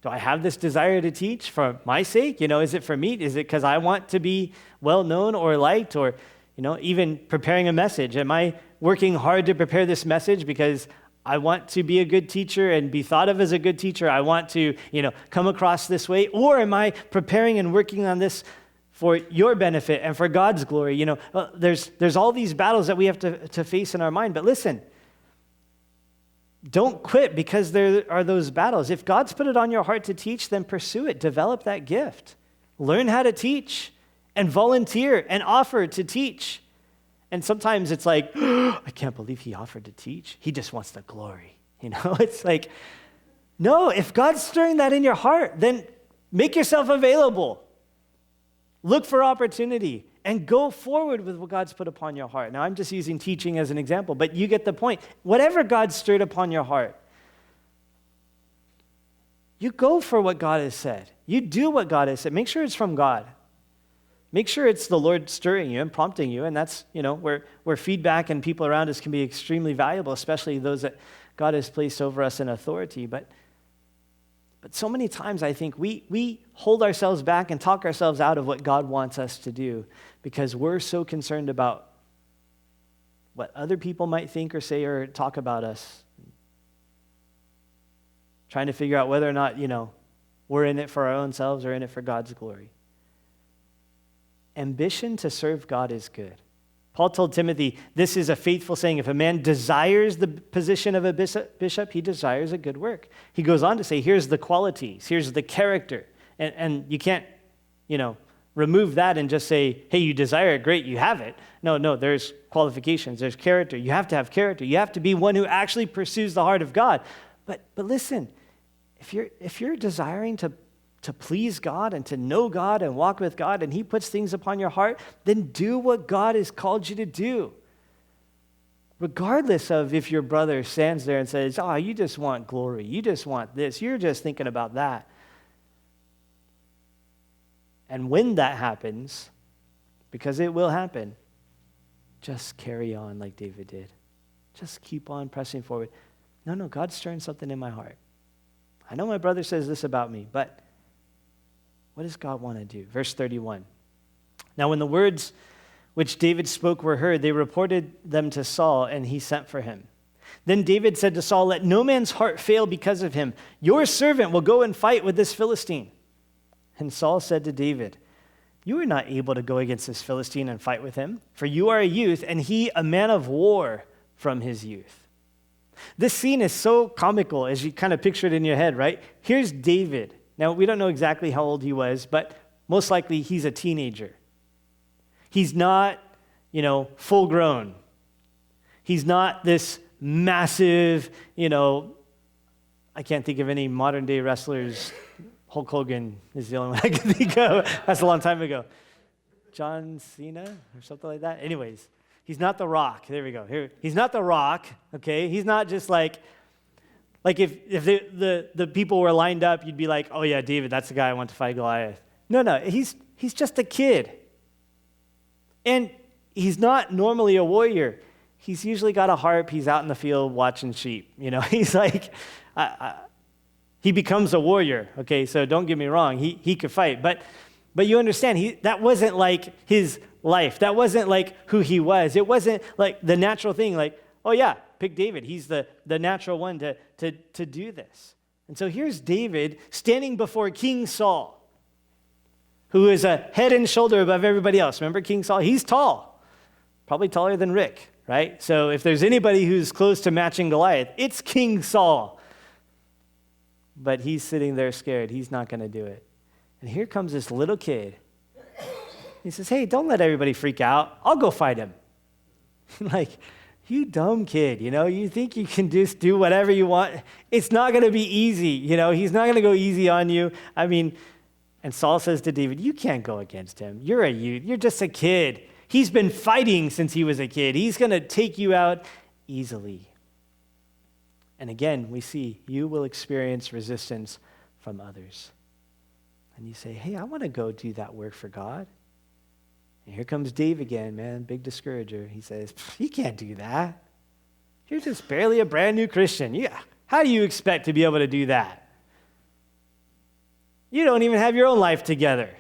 Do I have this desire to teach for my sake? Is it for me? Is it because I want to be well known or liked or, even preparing a message? Am I working hard to prepare this message because I want to be a good teacher and be thought of as a good teacher? I want to, come across this way? Or am I preparing and working on this for your benefit and for God's glory? There's all these battles that we have to face in our mind. But listen, don't quit because there are those battles. If God's put it on your heart to teach, then pursue it. Develop that gift. Learn how to teach and volunteer and offer to teach. And sometimes it's like, I can't believe he offered to teach. He just wants the glory. It's like, no, if God's stirring that in your heart, then make yourself available. Look for opportunity and go forward with what God's put upon your heart. Now, I'm just using teaching as an example, but you get the point. Whatever God stirred upon your heart, you go for what God has said. You do what God has said. Make sure it's from God. Make sure it's the Lord stirring you and prompting you, and that's, where feedback and people around us can be extremely valuable, especially those that God has placed over us in authority. But so many times I think we hold ourselves back and talk ourselves out of what God wants us to do because we're so concerned about what other people might think or say or talk about us, trying to figure out whether or not, we're in it for our own selves or in it for God's glory. Ambition to serve God is good. Paul told Timothy, this is a faithful saying. If a man desires the position of a bishop, he desires a good work. He goes on to say, here's the qualities, here's the character. And you can't, remove that and just say, hey, you desire it, great, you have it. No, there's qualifications, there's character. You have to have character. You have to be one who actually pursues the heart of God. But listen, if you're desiring to please God and to know God and walk with God, and he puts things upon your heart, then do what God has called you to do. Regardless of if your brother stands there and says, you just want glory, you just want this, you're just thinking about that. And when that happens, because it will happen, just carry on like David did. Just keep on pressing forward. No, God's stirring something in my heart. I know my brother says this about me, but what does God want to do? Verse 31. Now when the words which David spoke were heard, they reported them to Saul, and he sent for him. Then David said to Saul, let no man's heart fail because of him. Your servant will go and fight with this Philistine. And Saul said to David, you are not able to go against this Philistine and fight with him, for you are a youth, and he a man of war from his youth. This scene is so comical as you kind of picture it in your head, right? Here's David. Now, we don't know exactly how old he was, but most likely he's a teenager. He's not, full grown. He's not this massive, I can't think of any modern day wrestlers. Hulk Hogan is the only one I can think of. That's a long time ago. John Cena or something like that. Anyways, he's not The Rock. There we go. He's not The Rock, okay? He's not just like if the people were lined up, you'd be like, oh yeah, David, that's the guy I want to fight Goliath. No, he's just a kid. And he's not normally a warrior. He's usually got a harp. He's out in the field watching sheep. He's like, he becomes a warrior. Okay, so don't get me wrong. He could fight. But you understand, that wasn't like his life. That wasn't like who he was. It wasn't like the natural thing, like, oh yeah, pick David. He's the natural one to do this. And so here's David standing before King Saul, who is a head and shoulder above everybody else. Remember King Saul? He's tall, probably taller than Rick, right? So if there's anybody who's close to matching Goliath, it's King Saul. But he's sitting there scared. He's not going to do it. And here comes this little kid. He says, hey, don't let everybody freak out. I'll go fight him. Like, you dumb kid, you think you can just do whatever you want. It's not going to be easy, He's not going to go easy on you. And Saul says to David, you can't go against him. You're a youth. You're just a kid. He's been fighting since he was a kid. He's going to take you out easily. And again, we see you will experience resistance from others. And you say, hey, I want to go do that work for God. And here comes Dave again, man, big discourager. He says, you can't do that. You're just barely a brand new Christian. Yeah. How do you expect to be able to do that? You don't even have your own life together.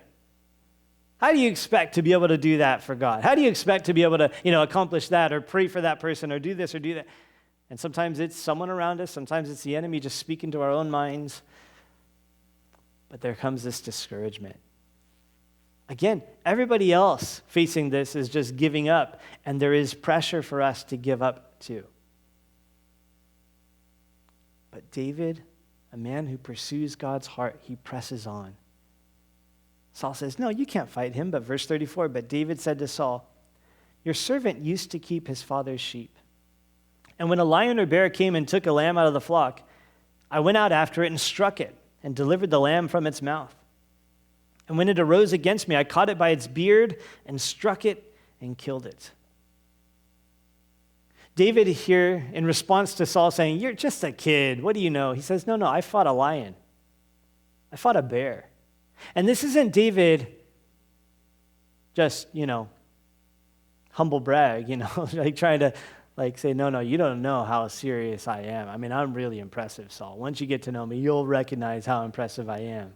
How do you expect to be able to do that for God? How do you expect to be able to, accomplish that or pray for that person or do this or do that? And sometimes it's someone around us. Sometimes it's the enemy just speaking to our own minds. But there comes this discouragement. Again, everybody else facing this is just giving up, and there is pressure for us to give up too. But David, a man who pursues God's heart, he presses on. Saul says, no, you can't fight him. But verse 34, but David said to Saul, your servant used to keep his father's sheep. And when a lion or bear came and took a lamb out of the flock, I went out after it and struck it and delivered the lamb from its mouth. And when it arose against me, I caught it by its beard and struck it and killed it. David here, in response to Saul saying, you're just a kid, what do you know? He says, no, I fought a lion. I fought a bear. And this isn't David just, humble brag, like trying to say, no, you don't know how serious I am. I'm really impressive, Saul. Once you get to know me, you'll recognize how impressive I am.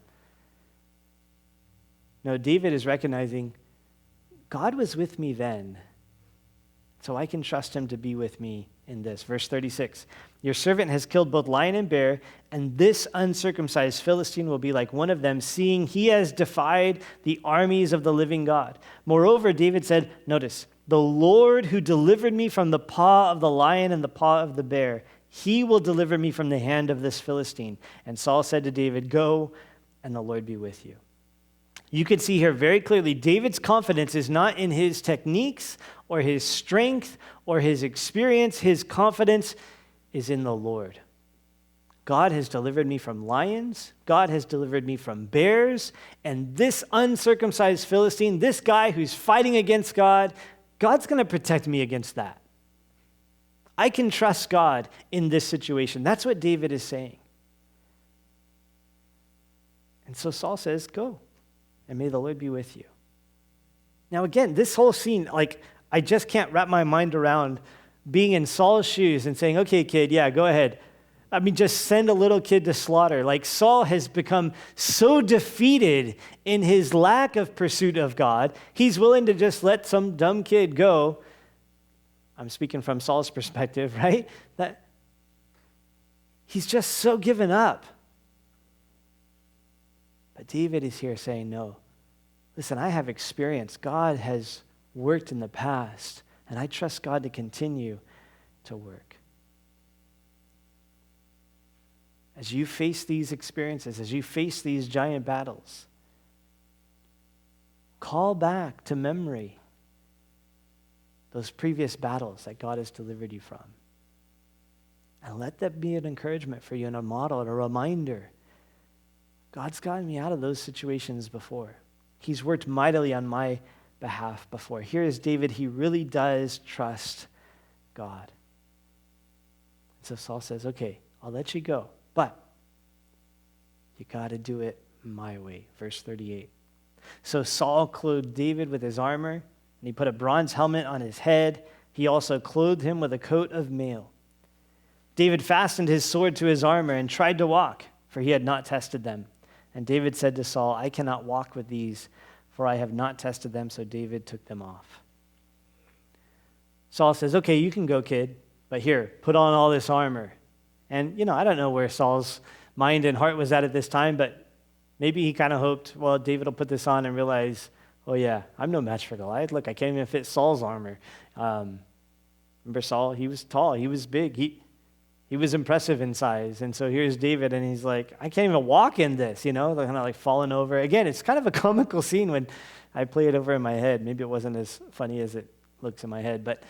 No, David is recognizing God was with me then, so I can trust him to be with me in this. Verse 36, your servant has killed both lion and bear, and this uncircumcised Philistine will be like one of them, seeing he has defied the armies of the living God. Moreover, David said, notice, the Lord who delivered me from the paw of the lion and the paw of the bear, he will deliver me from the hand of this Philistine. And Saul said to David, go, and the Lord be with you. You could see here very clearly, David's confidence is not in his techniques or his strength or his experience. His confidence is in the Lord. God has delivered me from lions. God has delivered me from bears. And this uncircumcised Philistine, this guy who's fighting against God, God's going to protect me against that. I can trust God in this situation. That's what David is saying. And so Saul says, go, and may the Lord be with you. Now again, this whole scene, I just can't wrap my mind around being in Saul's shoes and saying, okay, kid, yeah, go ahead. just send a little kid to slaughter. Like Saul has become so defeated in his lack of pursuit of God, he's willing to just let some dumb kid go. I'm speaking from Saul's perspective, right? That he's just so given up. But David is here saying, no, listen, I have experience. God has worked in the past, and I trust God to continue to work. As you face these experiences, as you face these giant battles, call back to memory those previous battles that God has delivered you from. And let that be an encouragement for you and a model and a reminder. God's gotten me out of those situations before. He's worked mightily on my behalf before. Here is David. He really does trust God. So Saul says, okay, I'll let you go, but you got to do it my way. Verse 38. So Saul clothed David with his armor, and he put a bronze helmet on his head. He also clothed him with a coat of mail. David fastened his sword to his armor and tried to walk, for he had not tested them. And David said to Saul, I cannot walk with these, for I have not tested them. So David took them off. Saul says, okay, you can go, kid, but here, put on all this armor. And, I don't know where Saul's mind and heart was at this time, but maybe he kind of hoped, well, David will put this on and realize, oh yeah, I'm no match for Goliath. Look, I can't even fit Saul's armor. Remember Saul? He was tall. He was big. He was impressive in size. And so here's David, and he's like, I can't even walk in this, kind of like falling over. Again, it's kind of a comical scene when I play it over in my head. Maybe it wasn't as funny as it looks in my head, but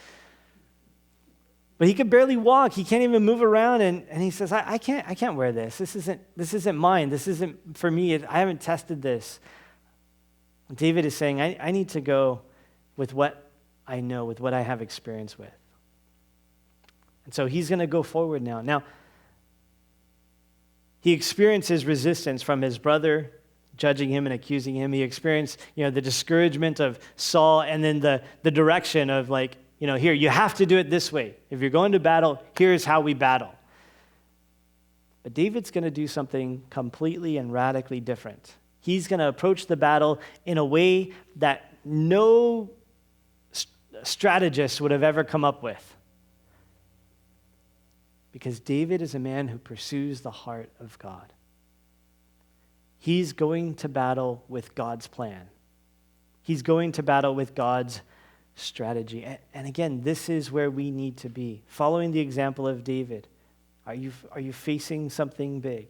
he could barely walk. He can't even move around, and he says, I can't wear this. This isn't mine. This isn't for me. I haven't tested this. David is saying, I need to go with what I know, with what I have experience with. And so he's going to go forward now. Now, he experiences resistance from his brother, judging him and accusing him. He experienced, the discouragement of Saul, and then the direction of like, here, you have to do it this way. If you're going to battle, here's how we battle. But David's going to do something completely and radically different. He's going to approach the battle in a way that no strategist would have ever come up with. Because David is a man who pursues the heart of God. He's going to battle with God's plan. He's going to battle with God's strategy. And again, this is where we need to be. Following the example of David, are you facing something big?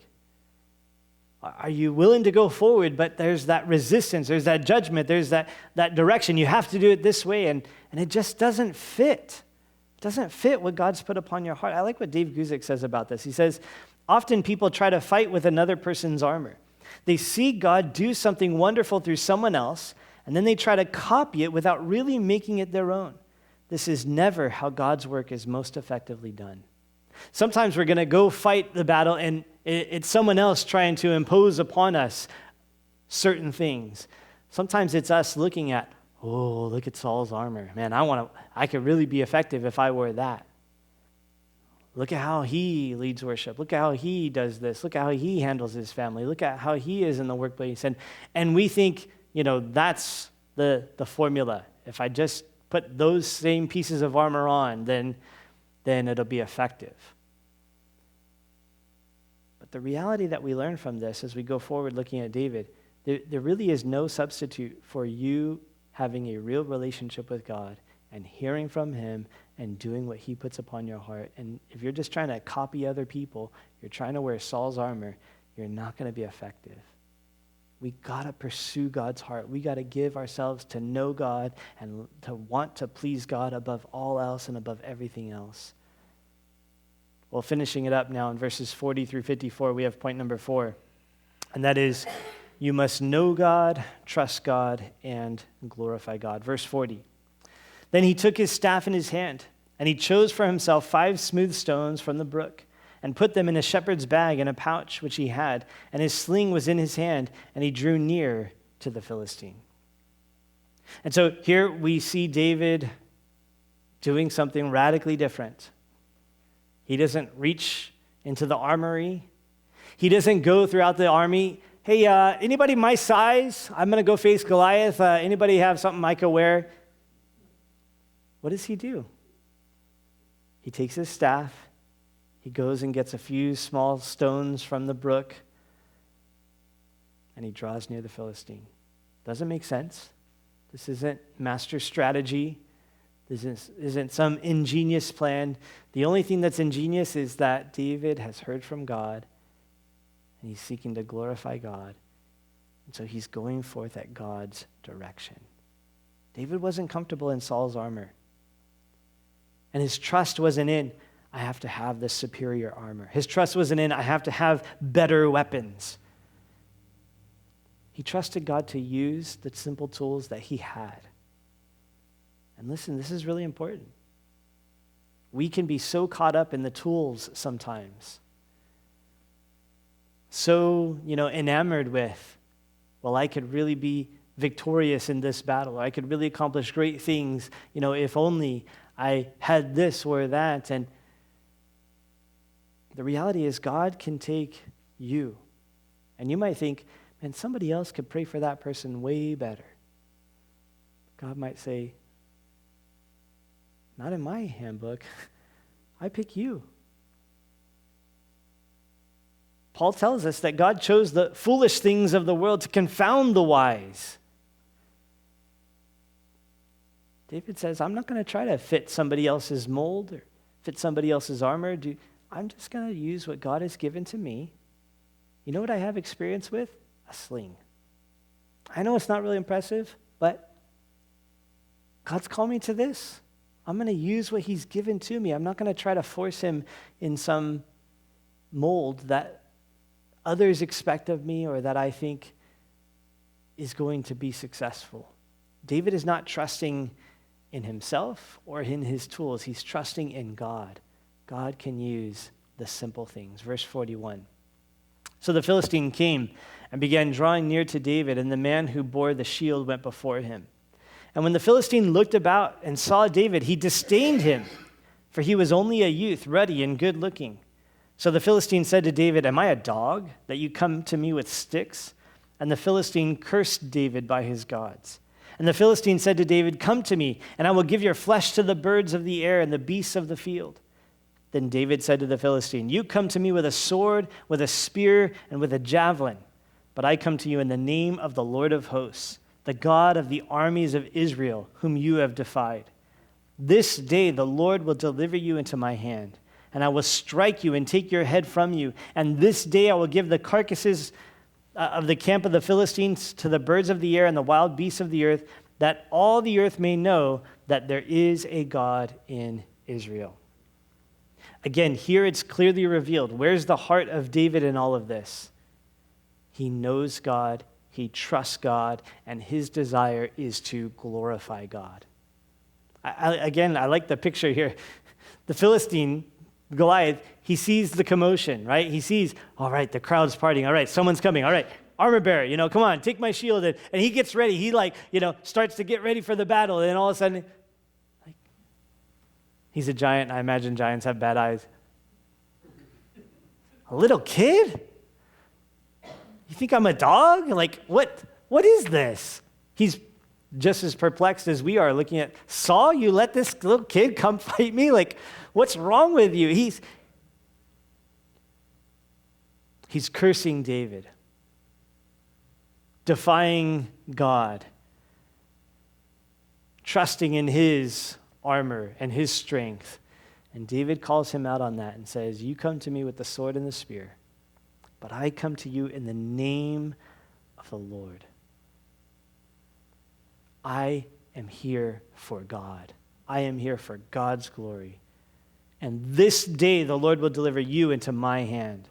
Are you willing to go forward, but there's that resistance, there's that judgment, there's that direction. You have to do it this way, and it just doesn't fit. It doesn't fit what God's put upon your heart. I like what Dave Guzik says about this. He says, often people try to fight with another person's armor. They see God do something wonderful through someone else, and then they try to copy it without really making it their own. This is never how God's work is most effectively done. Sometimes we're going to go fight the battle, and it's someone else trying to impose upon us certain things. Sometimes it's us looking at, oh, look at Saul's armor. Man, I could really be effective if I wore that. Look at how he leads worship. Look at how he does this. Look at how he handles his family. Look at how he is in the workplace. And we think, that's the formula. If I just put those same pieces of armor on, then it'll be effective. But the reality that we learn from this as we go forward looking at David, there really is no substitute for you having a real relationship with God and hearing from him and doing what he puts upon your heart. And if you're just trying to copy other people, you're trying to wear Saul's armor, you're not going to be effective. We got to pursue God's heart. We got to give ourselves to know God and to want to please God above all else and above everything else. Well, finishing it up now in verses 40 through 54, we have point number 4, and that is, you must know God, trust God, and glorify God. Verse 40, then he took his staff in his hand, and he chose for himself 5 smooth stones from the brook, and put them in a shepherd's bag in a pouch which he had, and his sling was in his hand, and he drew near to the Philistine. And so here we see David doing something radically different. He doesn't reach, into the armory. He doesn't go throughout the army, hey, anybody my size? I'm going to go face Goliath. Anybody have something I could wear? What does he do? He takes his staff. He goes and gets a few small stones from the brook, and he draws near the Philistine. Doesn't make sense. This isn't master strategy. This isn't some ingenious plan. The only thing that's ingenious is that David has heard from God, and he's seeking to glorify God. And so he's going forth at God's direction. David wasn't comfortable in Saul's armor. And his trust wasn't in, I have to have this superior armor. His trust wasn't in, I have to have better weapons. He trusted God to use the simple tools that he had. And listen, this is really important. We can be so caught up in the tools sometimes. So, enamored with, well, I could really be victorious in this battle. I could really accomplish great things, if only I had this or that. And the reality is God can take you. And you might think, man, somebody else could pray for that person way better. God might say, not in my handbook. I pick you. Paul tells us that God chose the foolish things of the world to confound the wise. David says, I'm not going to try to fit somebody else's mold or fit somebody else's armor. I'm just going to use what God has given to me. You know what I have experience with? A sling. I know it's not really impressive, but God's called me to this. I'm going to use what he's given to me. I'm not going to try to force him in some mold that others expect of me or that I think is going to be successful. David is not trusting in himself or in his tools. He's trusting in God. God can use the simple things. Verse 41. So the Philistine came and began drawing near to David, and the man who bore the shield went before him. And when the Philistine looked about and saw David, he disdained him, for he was only a youth, ruddy and good-looking. So the Philistine said to David, am I a dog, that you come to me with sticks? And the Philistine cursed David by his gods. And the Philistine said to David, come to me, and I will give your flesh to the birds of the air and the beasts of the field. Then David said to the Philistine, you come to me with a sword, with a spear, and with a javelin. But I come to you in the name of the Lord of hosts, the God of the armies of Israel, whom you have defied. This day the Lord will deliver you into my hand, and I will strike you and take your head from you. And this day I will give the carcasses of the camp of the Philistines to the birds of the air and the wild beasts of the earth, that all the earth may know that there is a God in Israel. Again, here it's clearly revealed. Where's the heart of David in all of this? He knows God. He trusts God, and his desire is to glorify God. I like the picture here. The Philistine, Goliath, he sees the commotion, right? He sees, all right, the crowd's partying. All right, someone's coming. All right, armor bearer, come on, take my shield. And he gets ready. He starts to get ready for the battle. And then all of a sudden, he's a giant. I imagine giants have bad eyes. A little kid? You think I'm a dog? What is this? He's just as perplexed as we are looking at, Saul, you let this little kid come fight me? What's wrong with you? He's cursing David, defying God, trusting in his armor and his strength. And David calls him out on that and says, you come to me with the sword and the spear, but I come to you in the name of the Lord. I am here for God. I am here for God's glory. And this day the Lord will deliver you into my hand.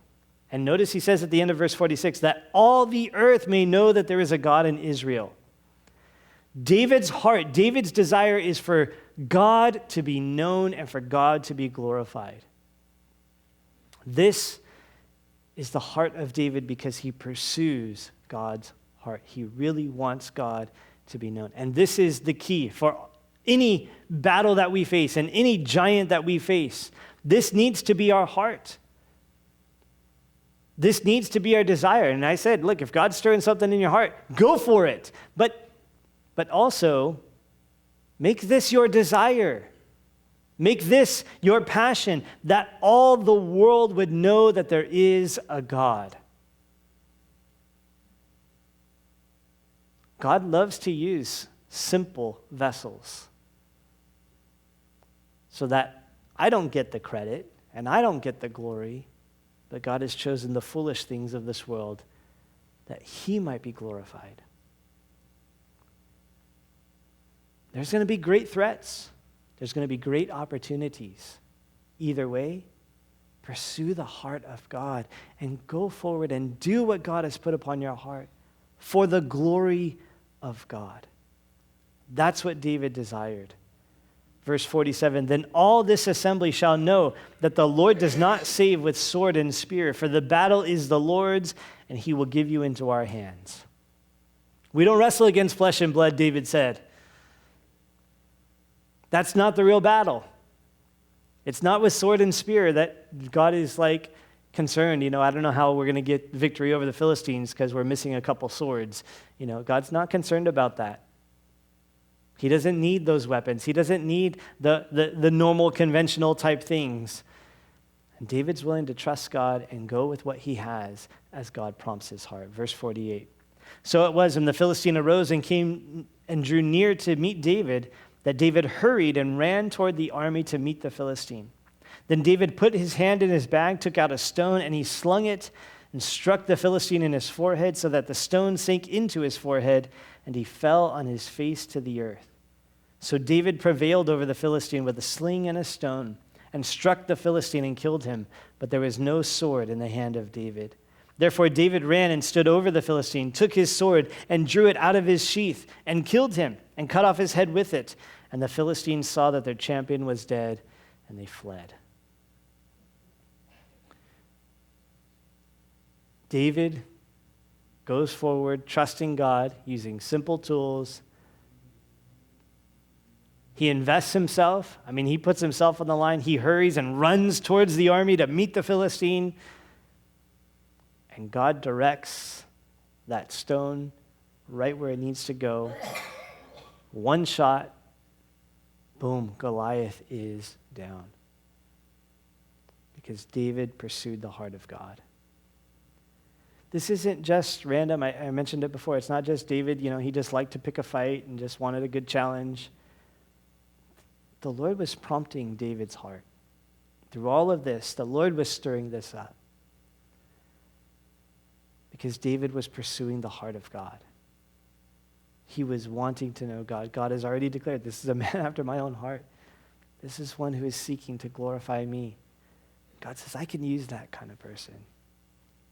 And notice he says at the end of verse 46, that all the earth may know that there is a God in Israel. David's heart, David's desire is for God to be known and for God to be glorified. This is the heart of David because he pursues God's heart. He really wants God to be known. And this is the key for any battle that we face and any giant that we face. This needs to be our heart. This needs to be our desire. And I said, look, if God's stirring something in your heart, go for it. But also, make this your desire. Make this your passion, that all the world would know that there is a God. God loves to use simple vessels so that I don't get the credit and I don't get the glory, but God has chosen the foolish things of this world that he might be glorified. There's going to be great threats. There's going to be great opportunities. Either way, pursue the heart of God and go forward and do what God has put upon your heart for the glory of God. That's what David desired. Verse 47, then all this assembly shall know that the Lord does not save with sword and spear, for the battle is the Lord's, and he will give you into our hands. We don't wrestle against flesh and blood, David said. That's not the real battle. It's not with sword and spear that God is concerned. I don't know how we're going to get victory over the Philistines because we're missing a couple swords. God's not concerned about that. He doesn't need those weapons. He doesn't need the normal conventional type things. And David's willing to trust God and go with what he has as God prompts his heart. Verse 48. So it was when the Philistine arose and came and drew near to meet David, that David hurried and ran toward the army to meet the Philistine. Then David put his hand in his bag, took out a stone, and he slung it and struck the Philistine in his forehead so that the stone sank into his forehead, and he fell on his face to the earth. So David prevailed over the Philistine with a sling and a stone, and struck the Philistine and killed him, but there was no sword in the hand of David. Therefore David ran and stood over the Philistine, took his sword, and drew it out of his sheath, and killed him, and cut off his head with it. And the Philistines saw that their champion was dead, and they fled. David goes forward, trusting God, using simple tools. He invests himself. He puts himself on the line. He hurries and runs towards the army to meet the Philistine. And God directs that stone right where it needs to go. One shot, boom, Goliath is down. Because David pursued the heart of God. This isn't just random. I mentioned it before. It's not just David, he just liked to pick a fight and just wanted a good challenge. The Lord was prompting David's heart. Through all of this, the Lord was stirring this up. Because David was pursuing the heart of God. He was wanting to know God. God has already declared, this is a man after my own heart. This is one who is seeking to glorify me. God says, I can use that kind of person.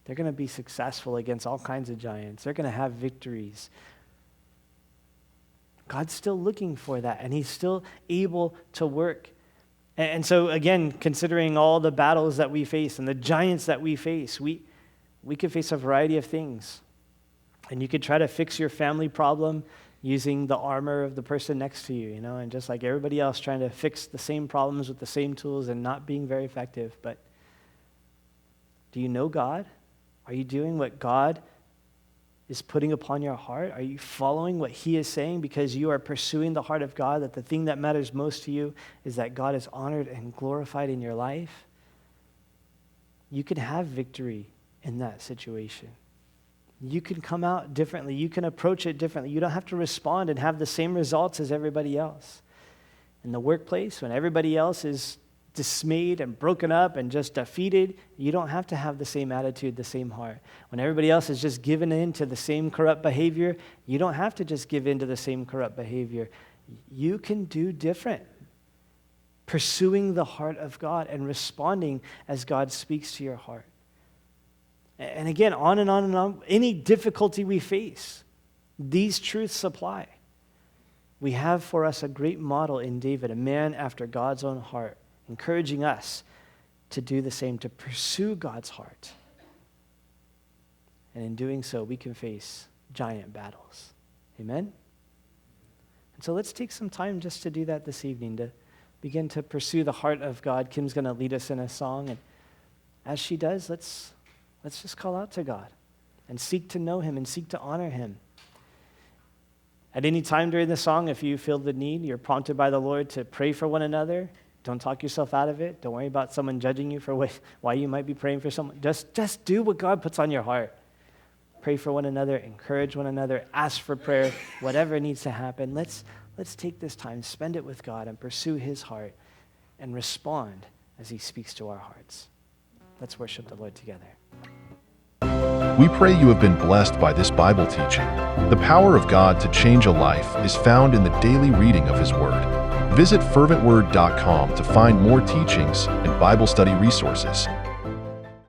They're going to be successful against all kinds of giants. They're going to have victories. God's still looking for that, and he's still able to work. And so, again, considering all the battles that we face and the giants that we face, we could face a variety of things. And you could try to fix your family problem using the armor of the person next to you, and just like everybody else trying to fix the same problems with the same tools and not being very effective. But do you know God? Are you doing what God is putting upon your heart? Are you following what he is saying because you are pursuing the heart of God, that the thing that matters most to you is that God is honored and glorified in your life? You can have victory in that situation. You can come out differently. You can approach it differently. You don't have to respond and have the same results as everybody else. In the workplace, when everybody else is dismayed and broken up and just defeated, you don't have to have the same attitude, the same heart. When everybody else is just given in to the same corrupt behavior, you don't have to just give in to the same corrupt behavior. You can do different. Pursuing the heart of God and responding as God speaks to your heart. And again, on and on and on, any difficulty we face, these truths apply. We have for us a great model in David, a man after God's own heart, encouraging us to do the same, to pursue God's heart. And in doing so, we can face giant battles. Amen? And so let's take some time just to do that this evening, to begin to pursue the heart of God. Kim's going to lead us in a song, and as she does, let's Let's just call out to God and seek to know him and seek to honor him. At any time during the song, if you feel the need, you're prompted by the Lord to pray for one another. Don't talk yourself out of it. Don't worry about someone judging you for why you might be praying for someone. Just do what God puts on your heart. Pray for one another, encourage one another, ask for prayer, whatever needs to happen. Let's take this time, spend it with God, and pursue his heart and respond as he speaks to our hearts. Let's worship the Lord together. We pray you have been blessed by this Bible teaching. The power of God to change a life is found in the daily reading of his word. Visit ferventword.com to find more teachings and Bible study resources.